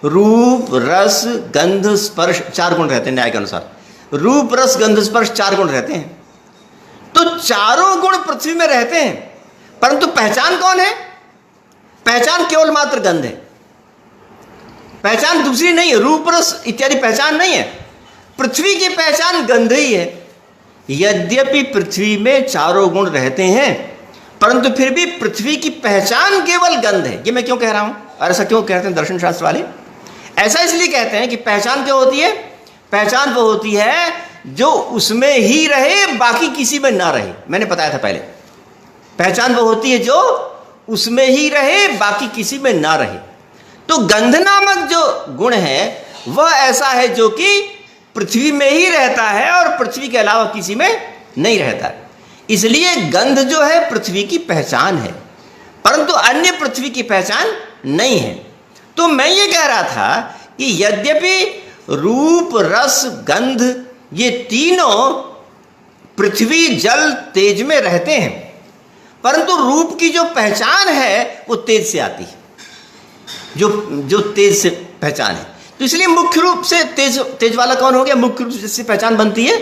Speaker 1: रूप, रस, गंध, स्पर्श, 4 गुण रहते हैं न्याय के अनुसार। रूप, रस, गंध, स्पर्श 4 गुण रहते हैं। तो चारों गुण पृथ्वी में रहते हैं, परंतु पहचान कौन है? पहचान केवल मात्र गंध है, पहचान दूसरी नहीं है, रूप रस इत्यादि पहचान नहीं है। पृथ्वी की पहचान गंध ही है। यद्यपि पृथ्वी में चारों गुण रहते हैं, परंतु फिर भी पृथ्वी की पहचान केवल गंध है। ये मैं क्यों कह रहा हूं, और ऐसा क्यों कहते हैं दर्शन शास्त्र वाले? ऐसा इसलिए कहते हैं कि पहचान क्या होती है? पहचान वो होती है जो उसमें ही रहे, बाकी किसी में ना रहे। मैंने बताया था पहले, पहचान वो होती है जो उसमें ही रहे, बाकी किसी में ना रहे। तो गंध नामक जो गुण है वह ऐसा है जो कि पृथ्वी में ही रहता है और पृथ्वी के अलावा किसी में नहीं रहता है। इसलिए गंध जो है पृथ्वी की पहचान है, परंतु अन्य पृथ्वी की पहचान नहीं है। तो मैं ये कह रहा था कि यद्यपि रूप, रस, गंध ये तीनों पृथ्वी, जल, तेज में रहते हैं, परंतु रूप की जो पहचान है वो तेज से आती है, जो तेज से पहचान है। तो इसलिए मुख्य रूप से तेज वाला कौन हो गया? मुख्य रूप से जिससे पहचान बनती है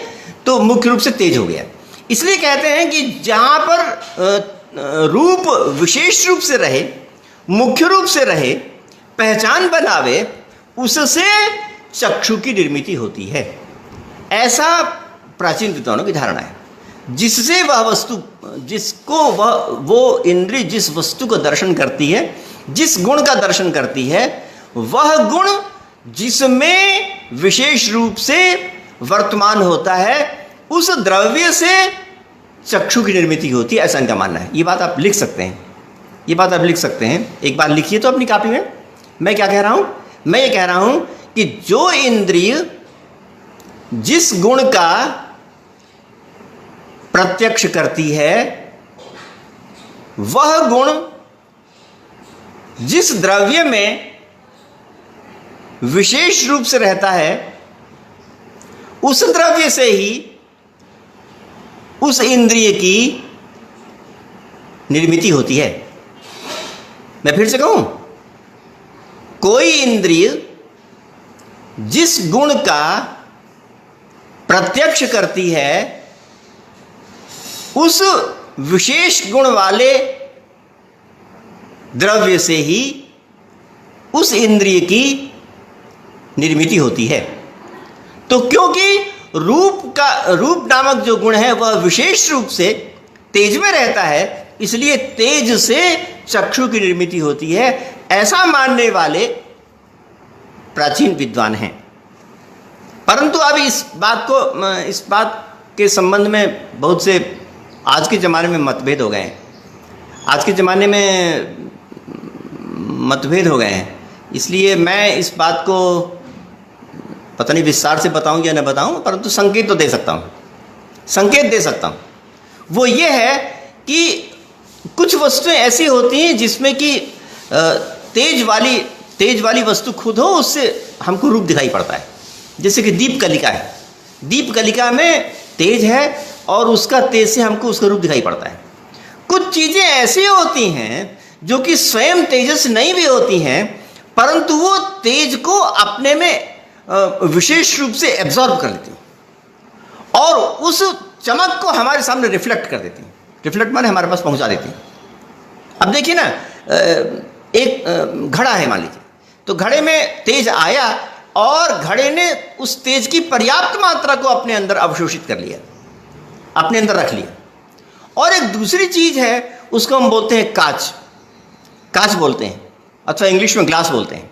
Speaker 1: तो मुख्य रूप से तेज हो गया। इसलिए कहते हैं कि जहां पर रूप विशेष रूप से रहे, मुख्य रूप से रहे, पहचान बनावे, उससे चक्षु की निर्मिति होती है। ऐसा प्राचीन विद्वानों की धारणा है, जिससे वह वस्तु, जिसको वो इंद्रिय जिस वस्तु को दर्शन करती है, जिस गुण का दर्शन करती है, वह गुण जिसमें विशेष रूप से वर्तमान होता है, उस द्रव्य से चक्षु की निर्मिति होती है। ऐसा इनका मानना है। ये बात आप लिख सकते हैं, ये बात आप लिख सकते हैं, एक बार लिखिए तो अपनी कॉपी में। मैं क्या कह रहा हूं? मैं ये कह रहा हूं कि जो इंद्रिय जिस गुण का प्रत्यक्ष करती है, वह गुण जिस द्रव्य में विशेष रूप से रहता है, उस द्रव्य से ही उस इंद्रिय की निर्मिति होती है। मैं फिर से कहूं, कोई इंद्रिय जिस गुण का प्रत्यक्ष करती है, उस विशेष गुण वाले द्रव्य से ही उस इंद्रिय की निर्मिति होती है। तो क्योंकि रूप नामक जो गुण है वह विशेष रूप से तेज में रहता है, इसलिए तेज से चक्षु की निर्मिति होती है। ऐसा मानने वाले प्राचीन विद्वान हैं। परंतु अब इस बात के संबंध में बहुत से आज के ज़माने में मतभेद हो गए हैं। आज के ज़माने में मतभेद हो गए हैं, इसलिए मैं इस बात को पता नहीं विस्तार से बताऊं या न बताऊं, परंतु संकेत तो दे सकता हूं, संकेत दे सकता हूं। वो ये है कि कुछ वस्तुएं ऐसी होती हैं जिसमें कि तेज वाली वस्तु खुद हो, उससे हमको रूप दिखाई पड़ता है। जैसे कि दीप कलिका है, दीप कलिका में तेज है और उसका तेज से हमको उसका रूप दिखाई पड़ता है। कुछ चीज़ें ऐसी होती हैं जो कि स्वयं तेजस नहीं भी होती हैं, परंतु वो तेज को अपने में विशेष रूप से एब्जॉर्ब कर लेती हैं और उस चमक को हमारे सामने रिफ्लेक्ट कर देती हैं। रिफ्लेक्ट माने हमारे पास पहुंचा देती हैं। अब देखिए ना, एक घड़ा है मान लीजिए, तो घड़े में तेज आया और घड़े ने उस तेज की पर्याप्त मात्रा को अपने अंदर अवशोषित कर लिया, अपने अंदर रख लिया। और एक दूसरी चीज है, उसको हम बोलते हैं कांच बोलते हैं, अथवा इंग्लिश में ग्लास बोलते हैं।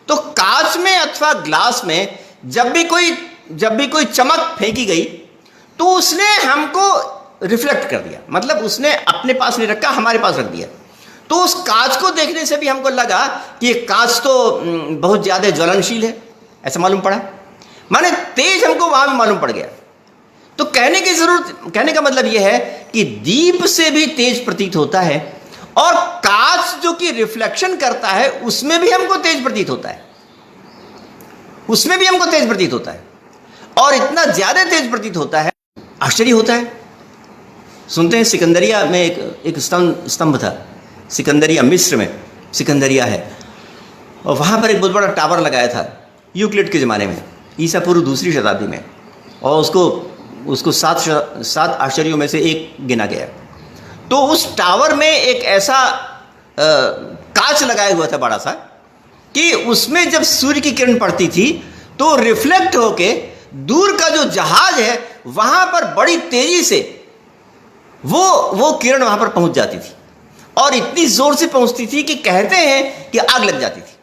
Speaker 1: तो कांच में अथवा ग्लास में जब भी कोई चमक फेंकी गई तो उसने हमको रिफ्लेक्ट कर दिया, मतलब उसने अपने पास नहीं रखा, हमारे पास रख दिया। तो उस कांच को देखने से भी हमको लगा कि ये कांच तो बहुत ज़्यादा ज्वलनशील है, ऐसा मालूम पड़ा, माने तेज हमको वहां भी मालूम पड़ गया। तो कहने का मतलब यह है कि दीप से भी तेज प्रतीत होता है और कांच जो कि रिफ्लेक्शन करता है उसमें भी हमको तेज प्रतीत होता है, उसमें भी हमको तेज प्रतीत होता है, और इतना ज्यादा तेज प्रतीत होता है, आश्चर्य होता है। सुनते हैं सिकंदरिया में एक स्तंभ था, सिकंदरिया, मिस्र में सिकंदरिया है, और वहां पर एक बहुत बड़ा टावर लगाया था यूक्लिड के ज़माने में, ईसा पूर्व दूसरी शताब्दी में, और उसको सात आश्चर्यों में से एक गिना गया। तो उस टावर में एक ऐसा कांच लगाया हुआ था बड़ा सा, कि उसमें जब सूर्य की किरण पड़ती थी तो रिफ्लेक्ट होके दूर का जो जहाज है वहां पर बड़ी तेजी से वो किरण वहां पर पहुंच जाती थी और इतनी जोर से पहुंचती थी कि कहते हैं कि आग लग जाती थी।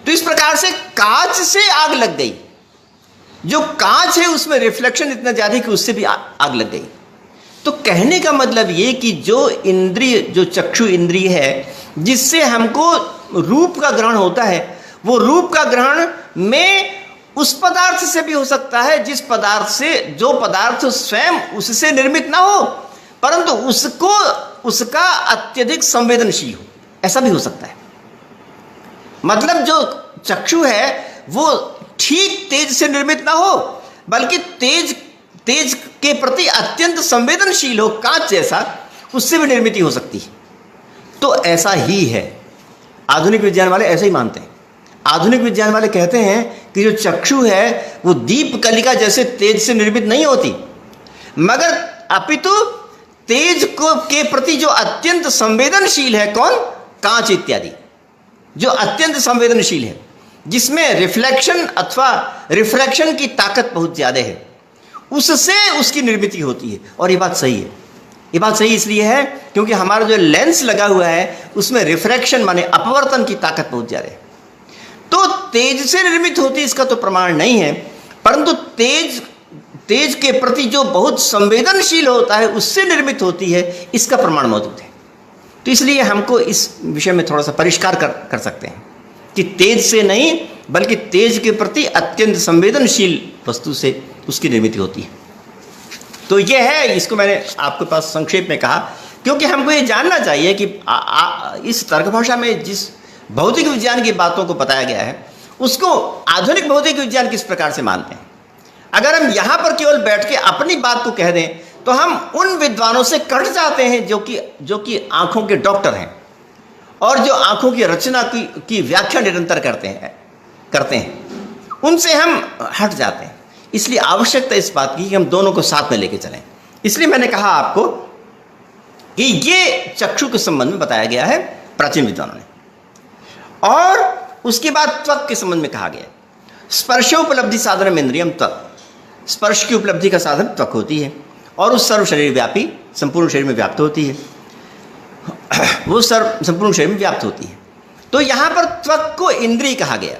Speaker 1: तो इस प्रकार से कांच से आग लग गई। जो कांच है उसमें रिफ्लेक्शन इतना ज्यादा कि उससे भी आग लग गई। तो कहने का मतलब ये कि जो इंद्रिय, जो चक्षु इंद्रिय है जिससे हमको रूप का ग्रहण होता है, वो रूप का ग्रहण में उस पदार्थ से भी हो सकता है जिस पदार्थ से, जो पदार्थ स्वयं उससे निर्मित ना हो परंतु उसका अत्यधिक संवेदनशील हो, ऐसा भी हो सकता है। मतलब जो चक्षु है वो ठीक तेज से निर्मित ना हो बल्कि तेज के प्रति अत्यंत संवेदनशील हो, कांच जैसा, उससे भी निर्मित हो सकती है। तो ऐसा ही है, आधुनिक विज्ञान वाले ऐसे ही मानते हैं। आधुनिक विज्ञान वाले कहते हैं कि जो चक्षु है वो दीप कलिका जैसे तेज से निर्मित नहीं होती, मगर अपितु तेज को के प्रति जो अत्यंत संवेदनशील है, कौन? कांच इत्यादि, जो अत्यंत संवेदनशील है, जिसमें रिफ्लेक्शन अथवा रिफ्रैक्शन की ताकत बहुत ज्यादा है, उससे उसकी निर्मित होती है। और ये बात सही है। ये बात सही इसलिए है क्योंकि हमारा जो लेंस लगा हुआ है उसमें रिफ्रैक्शन माने अपवर्तन की ताकत बहुत ज्यादा है। तो तेज से निर्मित होती इसका तो प्रमाण नहीं है, परंतु तेज के प्रति जो बहुत संवेदनशील होता है उससे निर्मित होती है, इसका प्रमाण मौजूद है। तो इसलिए हमको इस विषय में थोड़ा सा परिष्कार कर सकते हैं कि तेज से नहीं बल्कि तेज के प्रति अत्यंत संवेदनशील वस्तु से उसकी निर्मित होती है। तो यह है, इसको मैंने आपके पास संक्षेप में कहा क्योंकि हमको ये जानना चाहिए कि इस तर्क भाषा में जिस भौतिक विज्ञान की बातों को बताया गया है उसको आधुनिक भौतिक विज्ञान किस प्रकार से मानते हैं। अगर हम यहाँ पर केवल बैठ के अपनी बात को कह दें तो हम उन विद्वानों से कट जाते हैं जो कि आंखों के डॉक्टर हैं और जो आंखों की रचना की व्याख्या निरंतर करते हैं, उनसे हम हट जाते हैं। इसलिए आवश्यकता इस बात की कि हम दोनों को साथ में लेके चलें। इसलिए मैंने कहा आपको कि ये चक्षु के संबंध में बताया गया है प्राचीन विद्वानों ने, और उसके बाद त्वक के संबंध में कहा गया स्पर्शोपलब्धि साधनम इंद्रियम त्वक। स्पर्श की उपलब्धि का साधन त्वक होती है और उस सर्व शरीर व्यापी संपूर्ण शरीर में व्याप्त होती है, वो संपूर्ण शरीर में व्याप्त होती है। तो यहाँ पर त्वक को इंद्रिय कहा गया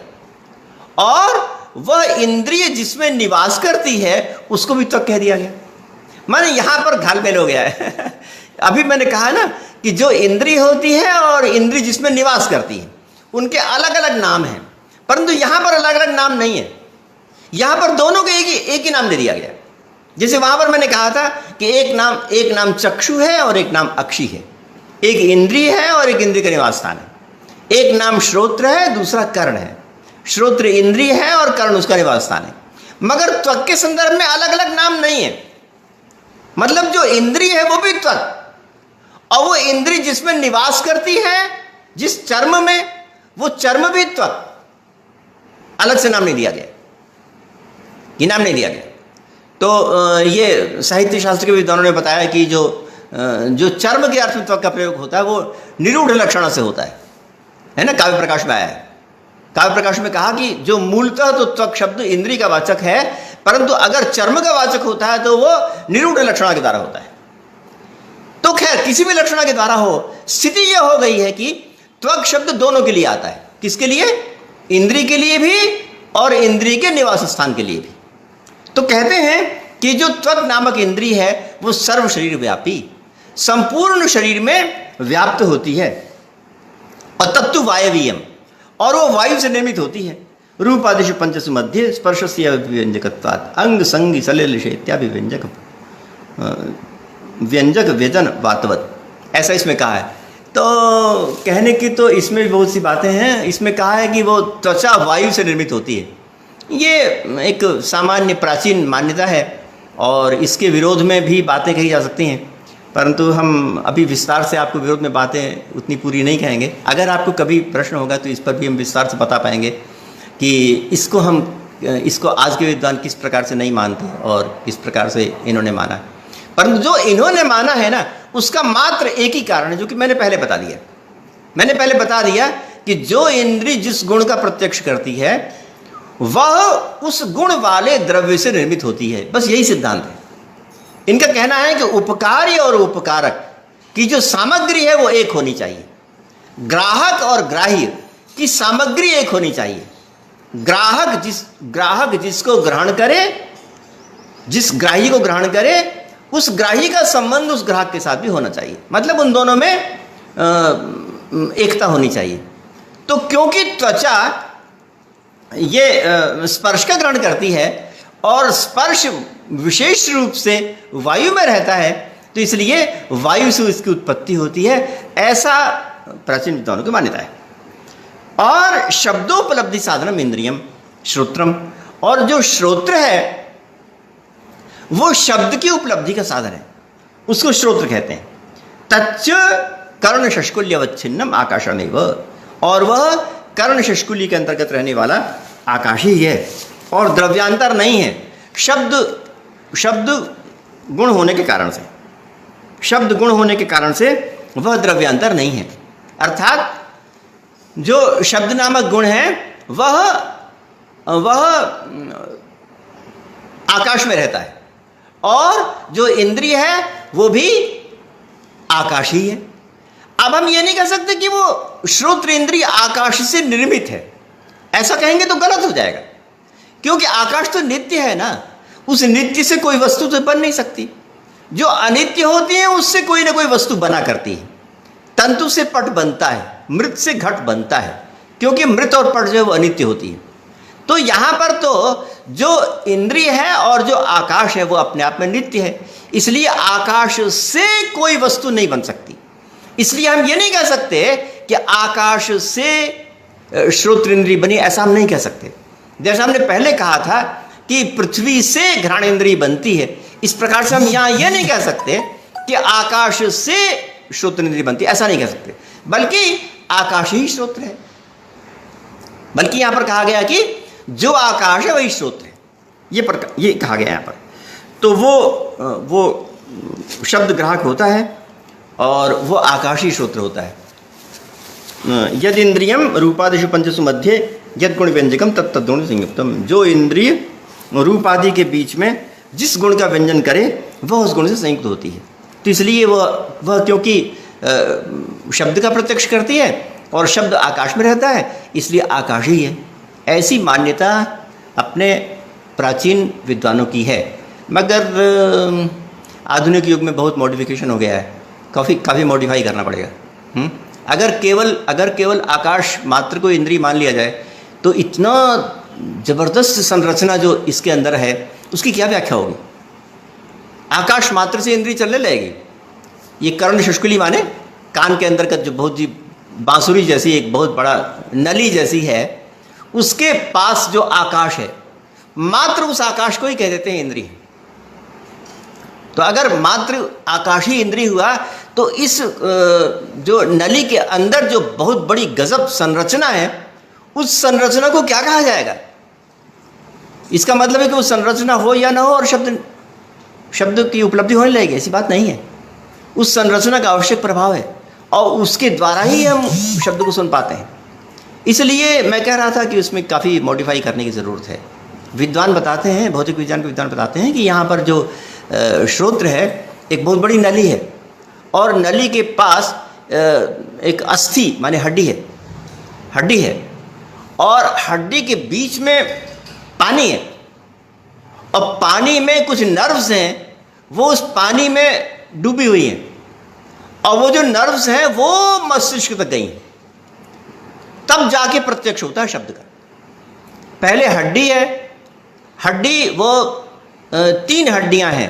Speaker 1: और वह इंद्रिय जिसमें निवास करती है उसको भी त्वक कह दिया गया। माने यहाँ पर घालमेल हो गया है। अभी मैंने कहा ना कि जो इंद्रिय होती है और इंद्रिय जिसमें निवास करती है उनके अलग अलग नाम हैं, परंतु यहाँ पर अलग अलग नाम नहीं है। यहाँ पर दोनों को एक ही नाम दे दिया गया। जैसे वहां पर मैंने कहा था कि एक नाम चक्षु है और एक नाम अक्षी है, एक इंद्रिय है और एक इंद्रिय का निवास स्थान है। एक नाम श्रोत्र है, दूसरा कर्ण है। श्रोत्र इंद्रिय है और कर्ण उसका निवास स्थान है, मगर त्वक के संदर्भ में अलग अलग नाम नहीं है। मतलब जो इंद्रिय है वो भी त्वक, और वो इंद्रिय जिसमें निवास करती है जिस चर्म में, वो चर्म भी त्वक। अलग से नाम नहीं दिया गया, ये नाम नहीं दिया गया। तो ये साहित्य शास्त्र के विद्वानों ने बताया कि जो चर्म के अर्थ में त्वक का प्रयोग होता है वो निरूढ़ लक्षण से होता है ना। काव्य प्रकाश में आया है। काव्य प्रकाश में कहा कि जो मूलतः तो त्वक शब्द इंद्रिय का वाचक है, परंतु अगर चर्म का वाचक होता है तो वो निरूढ़ लक्षणा के द्वारा होता है। तो खैर किसी भी लक्षणा के द्वारा हो, स्थिति यह हो गई है कि त्वक शब्द दोनों के लिए आता है। किसके लिए? इंद्रिय के लिए भी और इंद्रिय के निवास स्थान के लिए भी। तो कहते हैं कि जो त्वक नामक इंद्रिय है वो सर्व शरीर व्यापी, संपूर्ण शरीर में व्याप्त होती है, और तत्तु वायवीयम, और वो वायु से निर्मित होती है। रूपादिशु पंचसु मध्य स्पर्शस्य व्यंजकत्वात् अंग संगी सलिल इत्यादि व्यंजक व्यजन वातवत, ऐसा इसमें कहा है। तो कहने की तो इसमें भी बहुत सी बातें हैं। इसमें कहा है कि वो त्वचा वायु से निर्मित होती है। ये एक सामान्य प्राचीन मान्यता है और इसके विरोध में भी बातें कही जा सकती हैं, परंतु हम अभी विस्तार से आपको विरोध में बातें उतनी पूरी नहीं कहेंगे। अगर आपको कभी प्रश्न होगा तो इस पर भी हम विस्तार से बता पाएंगे कि इसको आज के विद्वान किस प्रकार से नहीं मानते और किस प्रकार से इन्होंने माना। परंतु जो इन्होंने माना है ना, उसका मात्र एक ही कारण है जो कि मैंने पहले बता दिया कि जो इंद्रिय जिस गुण का प्रत्यक्ष करती है वह उस गुण वाले द्रव्य से निर्मित होती है। बस यही सिद्धांत है इनका। कहना है कि उपकारी और उपकारक की जो सामग्री है वो एक होनी चाहिए। ग्राहक और ग्राह्य की सामग्री एक होनी चाहिए। ग्राहक जिसको ग्रहण करे, जिस ग्राही को ग्रहण करे, उस ग्राही का संबंध उस ग्राहक के साथ भी होना चाहिए। मतलब उन दोनों में एकता होनी चाहिए। तो क्योंकि त्वचा ये स्पर्श का ग्रहण करती है और स्पर्श विशेष रूप से वायु में रहता है, तो इसलिए वायु से इसकी उत्पत्ति होती है, ऐसा प्राचीन विद्वानों की मान्यता है। और शब्दोपलब्धि साधनम इंद्रियम श्रोत्रम, और जो श्रोत्र है वो शब्द की उपलब्धि का साधन है, उसको श्रोत्र कहते हैं। तच्च कर्ण शष्कुल्यवच्छिन्नम आकाशमेव, और वह कर्ण शष्कुल्य के अंतर्गत रहने वाला आकाश ही है और द्रव्यांतर नहीं है। शब्द गुण होने के कारण से, शब्द गुण होने के कारण से वह द्रव्यांतर नहीं है। अर्थात जो शब्द नामक गुण है वह आकाश में रहता है और जो इंद्रिय है वो भी आकाश ही है। अब हम ये नहीं कह सकते कि वो श्रोत्र इंद्रिय आकाश से निर्मित है, ऐसा कहेंगे तो गलत हो जाएगा, क्योंकि आकाश तो नित्य है ना, उस नित्य से कोई वस्तु तो बन नहीं सकती। जो अनित्य होती है उससे कोई ना कोई वस्तु बना करती है। तंतु से पट बनता है, मृत से घट बनता है, क्योंकि मृत और पट जो है वो अनित्य होती है। तो यहाँ पर तो जो इंद्रिय है और जो आकाश है वो अपने आप में नित्य है, इसलिए आकाश से कोई वस्तु नहीं बन सकती। इसलिए हम ये नहीं कह सकते कि आकाश से श्रोत्र इंद्रिय बनी, ऐसा हम नहीं कह सकते। जैसा हमने पहले कहा था कि पृथ्वी से घ्राण इंद्रिय बनती है, इस प्रकार से हम यहाँ ये नहीं कह सकते कि आकाश से श्रोत्र इंद्रिय बनती है, ऐसा नहीं कह सकते, बल्कि आकाश ही श्रोत्र है। बल्कि यहाँ पर कहा गया कि जो आकाश है वही श्रोत्र है, ये कहा गया यहाँ पर। तो वो शब्द ग्राहक होता है और वो आकाशी श्रोत्र होता है। यद इंद्रियम रूपादिषु पंचसु मध्ये यद गुण व्यंजकम तत्तद्गुण संयुक्तम, जो इंद्रिय रूपादि के बीच में जिस गुण का व्यंजन करे वह उस गुण से संयुक्त होती है। तो इसलिए वह क्योंकि शब्द का प्रत्यक्ष करती है और शब्द आकाश में रहता है, इसलिए आकाश ही है। ऐसी मान्यता अपने प्राचीन विद्वानों की है, मगर आधुनिक युग में बहुत मॉडिफिकेशन हो गया है, काफ़ी मॉडिफाई करना पड़ेगा। अगर केवल आकाश मात्र को इंद्रिय मान लिया जाए तो इतना ज़बरदस्त संरचना जो इसके अंदर है उसकी क्या व्याख्या होगी। आकाश मात्र से इंद्रिय चलने लगेगी। ये कर्ण शष्कुली माने कान के अंदर का जो बहुत जी बांसुरी जैसी एक बहुत बड़ा नली जैसी है, उसके पास जो आकाश है, मात्र उस आकाश को ही कह देते हैं इंद्रिय। तो अगर मात्र आकाश ही इंद्रिय हुआ तो इस जो नली के अंदर जो बहुत बड़ी गजब संरचना है, उस संरचना को क्या कहा जाएगा। इसका मतलब है कि वो संरचना हो या ना हो और शब्द की उपलब्धि होने लगेगी, ऐसी बात नहीं है। उस संरचना का आवश्यक प्रभाव है और उसके द्वारा ही हम शब्द को सुन पाते हैं। इसलिए मैं कह रहा था कि उसमें काफ़ी मॉडिफाई करने की ज़रूरत है। विद्वान बताते हैं, भौतिक विज्ञान के विद्वान बताते हैं कि यहाँ पर जो श्रोत्र है एक बहुत बड़ी नली है और नली के पास एक अस्थि माने हड्डी है और हड्डी के बीच में पानी है और पानी में कुछ नर्व्स हैं, वो उस पानी में डूबी हुई हैं और वो जो नर्व्स हैं वो मस्तिष्क तक गई हैं, तब जाके प्रत्यक्ष होता है शब्द का। पहले हड्डी है, हड्डी वो 3 हड्डियां हैं,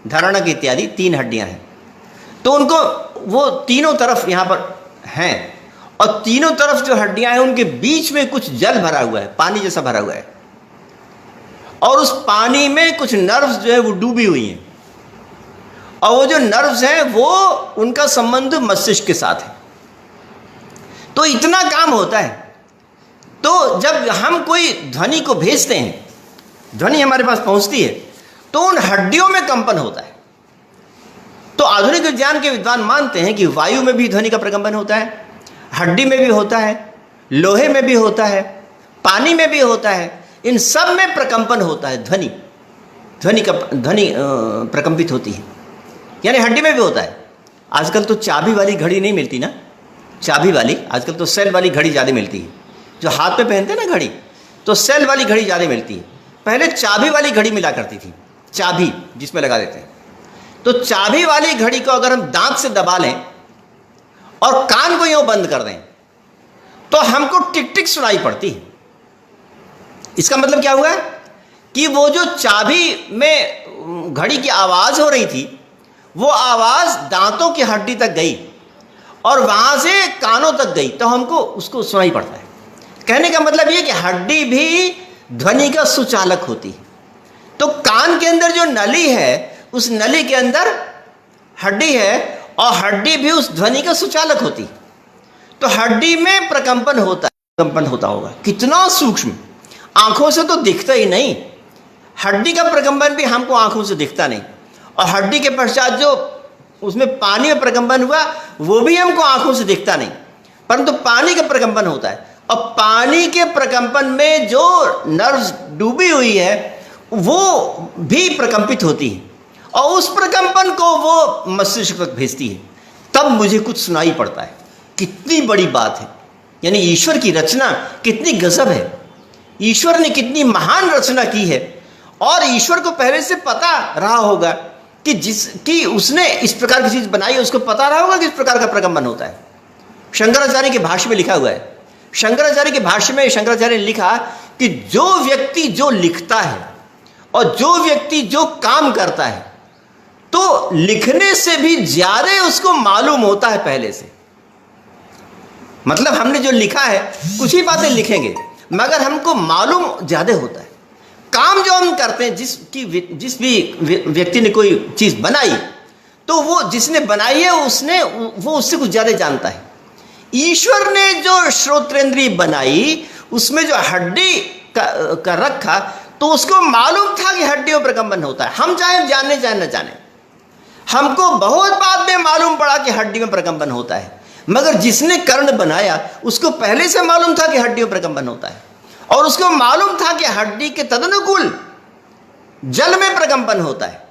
Speaker 1: धरणक इत्यादि 3 हड्डियां हैं, तो उनको वो तीनों तरफ यहाँ पर हैं और तीनों तरफ जो हड्डियां हैं उनके बीच में कुछ जल भरा हुआ है, पानी जैसा भरा हुआ है और उस पानी में कुछ नर्व्स जो है वो डूबी हुई हैं और वो जो नर्व्स हैं वो उनका संबंध मस्तिष्क के साथ है। तो इतना काम होता है। तो जब हम कोई ध्वनि को भेजते हैं, ध्वनि हमारे पास पहुंचती है तो उन हड्डियों में कंपन होता है। तो आधुनिक विज्ञान के विद्वान मानते हैं कि वायु में भी ध्वनि का प्रकंपन होता है, हड्डी में भी होता है लोहे में भी होता है, पानी में भी होता है, इन सब में प्रकंपन होता है। ध्वनि प्रकंपित होती है, यानी हड्डी में भी होता है। आजकल तो चाबी वाली घड़ी नहीं मिलती ना, चाबी वाली, आजकल तो सेल वाली घड़ी ज़्यादा मिलती है। जो हाथ पे पहनते हैं ना घड़ी, तो सेल वाली घड़ी ज़्यादा मिलती है। पहले चाबी वाली घड़ी मिला करती थी, चाबी जिसमें लगा देते हैं। तो चाबी वाली घड़ी को अगर हम दांत से दबा लें और कान को यूं बंद कर दें तो हमको टिक टिक सुनाई पड़ती है। इसका मतलब क्या हुआ कि वो जो चाबी में घड़ी की आवाज़ हो रही थी, वो आवाज़ दांतों की हड्डी तक गई और वहाँ से कानों तक गई, तो हमको उसको सुनाई पड़ता है। कहने का मतलब ये कि हड्डी भी ध्वनि का सुचालक होती है। तो कान के अंदर जो नली है, उस नली के अंदर हड्डी है और हड्डी भी उस ध्वनि का सुचालक होती है। तो हड्डी में प्रकंपन होता है, प्रकंपन होता होगा, कितना सूक्ष्म, आंखों से तो दिखता ही नहीं। हड्डी का प्रकंपन भी हमको आंखों से दिखता नहीं, और हड्डी के पश्चात जो उसमें पानी में प्रकंपन हुआ वो भी हमको आंखों से दिखता नहीं, परंतु पानी का प्रकंपन होता है। और पानी के प्रकंपन में जो नर्व्स डूबी हुई है वो भी प्रकंपित होती है, और उस प्रकंपन को वो मस्तिष्क तक भेजती है, तब मुझे कुछ सुनाई पड़ता है। कितनी बड़ी बात है, यानी ईश्वर की रचना कितनी गजब है, ईश्वर ने कितनी महान रचना की है। और ईश्वर को पहले से पता रहा होगा कि उसने इस प्रकार की चीज बनाई है, उसको पता रहा होगा कि इस प्रकार का प्रकंपन होता है। शंकराचार्य के भाष्य में लिखा हुआ है, शंकराचार्य के भाष्य में शंकराचार्य ने लिखा कि जो व्यक्ति जो लिखता है और जो व्यक्ति जो काम करता है, तो लिखने से भी ज्यादा उसको मालूम होता है पहले से। मतलब हमने जो लिखा है, कुछ ही बातें लिखेंगे मगर हमको मालूम ज्यादा होता है। काम जो हम करते हैं, जिस भी व्यक्ति ने कोई चीज बनाई, तो वो जिसने बनाई है वो उससे कुछ ज्यादा जानता है। ईश्वर ने जो श्रोत्रेंद्रिय बनाई, उसमें जो हड्डी का रखा, तो उसको मालूम था कि हड्डी में प्रकंपन होता है। हम चाहे जाने चाहे न जाने, हमको बहुत बाद में मालूम पड़ा कि हड्डी में प्रकंपन होता है, मगर जिसने कर्ण बनाया उसको पहले से मालूम था कि हड्डी में प्रकंपन होता है, और उसको मालूम था कि हड्डी के तदनुकूल जल में प्रकंपन होता है,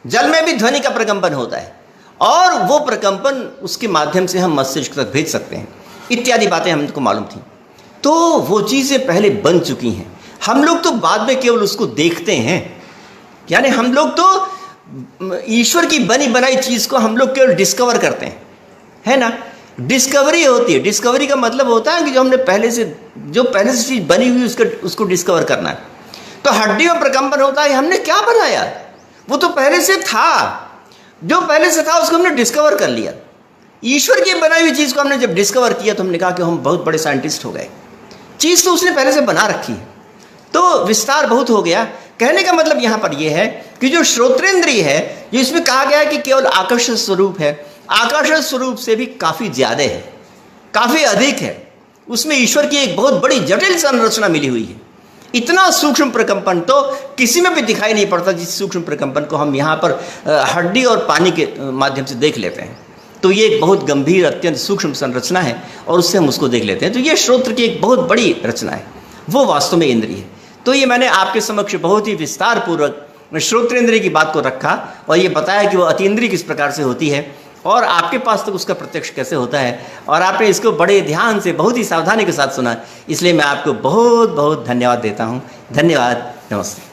Speaker 1: जल में भी ध्वनि का प्रकंपन होता है, और वो प्रकंपन उसके माध्यम से हम मस्तिष्क तक भेज सकते हैं। इत्यादि बातें हमको मालूम थी, तो वो चीज़ें पहले बन चुकी हैं। हम लोग तो बाद में केवल उसको देखते हैं, यानी हम लोग तो ईश्वर की बनी बनाई चीज़ को हम लोग केवल डिस्कवर करते हैं, है ना। डिस्कवरी होती है, डिस्कवरी का मतलब होता है कि जो पहले से चीज़ बनी हुई उसको डिस्कवर करना है। तो हड्डी में प्रकंपन होता है, हमने क्या बनाया, वो तो पहले से था, जो पहले से था उसको हमने डिस्कवर कर लिया। ईश्वर की बनाई हुई चीज़ को हमने जब डिस्कवर किया तो हमने कहा कि हम बहुत बड़े साइंटिस्ट हो गए। चीज़ तो उसने पहले से बना रखी है, तो विस्तार बहुत हो गया। कहने का मतलब यहाँ पर यह है कि जो श्रोत्रेंद्रिय है, जो इसमें कहा गया है कि केवल आकर्षण स्वरूप है, आकर्षण स्वरूप से भी काफ़ी ज़्यादा है, काफ़ी अधिक है। उसमें ईश्वर की एक बहुत बड़ी जटिल संरचना मिली हुई है। इतना सूक्ष्म प्रकंपन तो किसी में भी दिखाई नहीं पड़ता, जिस सूक्ष्म प्रकंपन को हम यहाँ पर हड्डी और पानी के माध्यम से देख लेते हैं। तो ये एक बहुत गंभीर, अत्यंत सूक्ष्म संरचना है, और उससे हम उसको देख लेते हैं। तो ये श्रोत्र की एक बहुत बड़ी रचना है, वो वास्तव में इंद्रिय है। तो ये मैंने आपके समक्ष बहुत ही विस्तार पूर्वक श्रोत्रेंद्रिय की बात को रखा, और ये बताया कि वो अतीन्द्रिय किस प्रकार से होती है, और आपके पास तक उसका प्रत्यक्ष कैसे होता है, और आपने इसको बड़े ध्यान से, बहुत ही सावधानी के साथ सुना। इसलिए मैं आपको बहुत बहुत धन्यवाद देता हूँ। धन्यवाद, नमस्ते।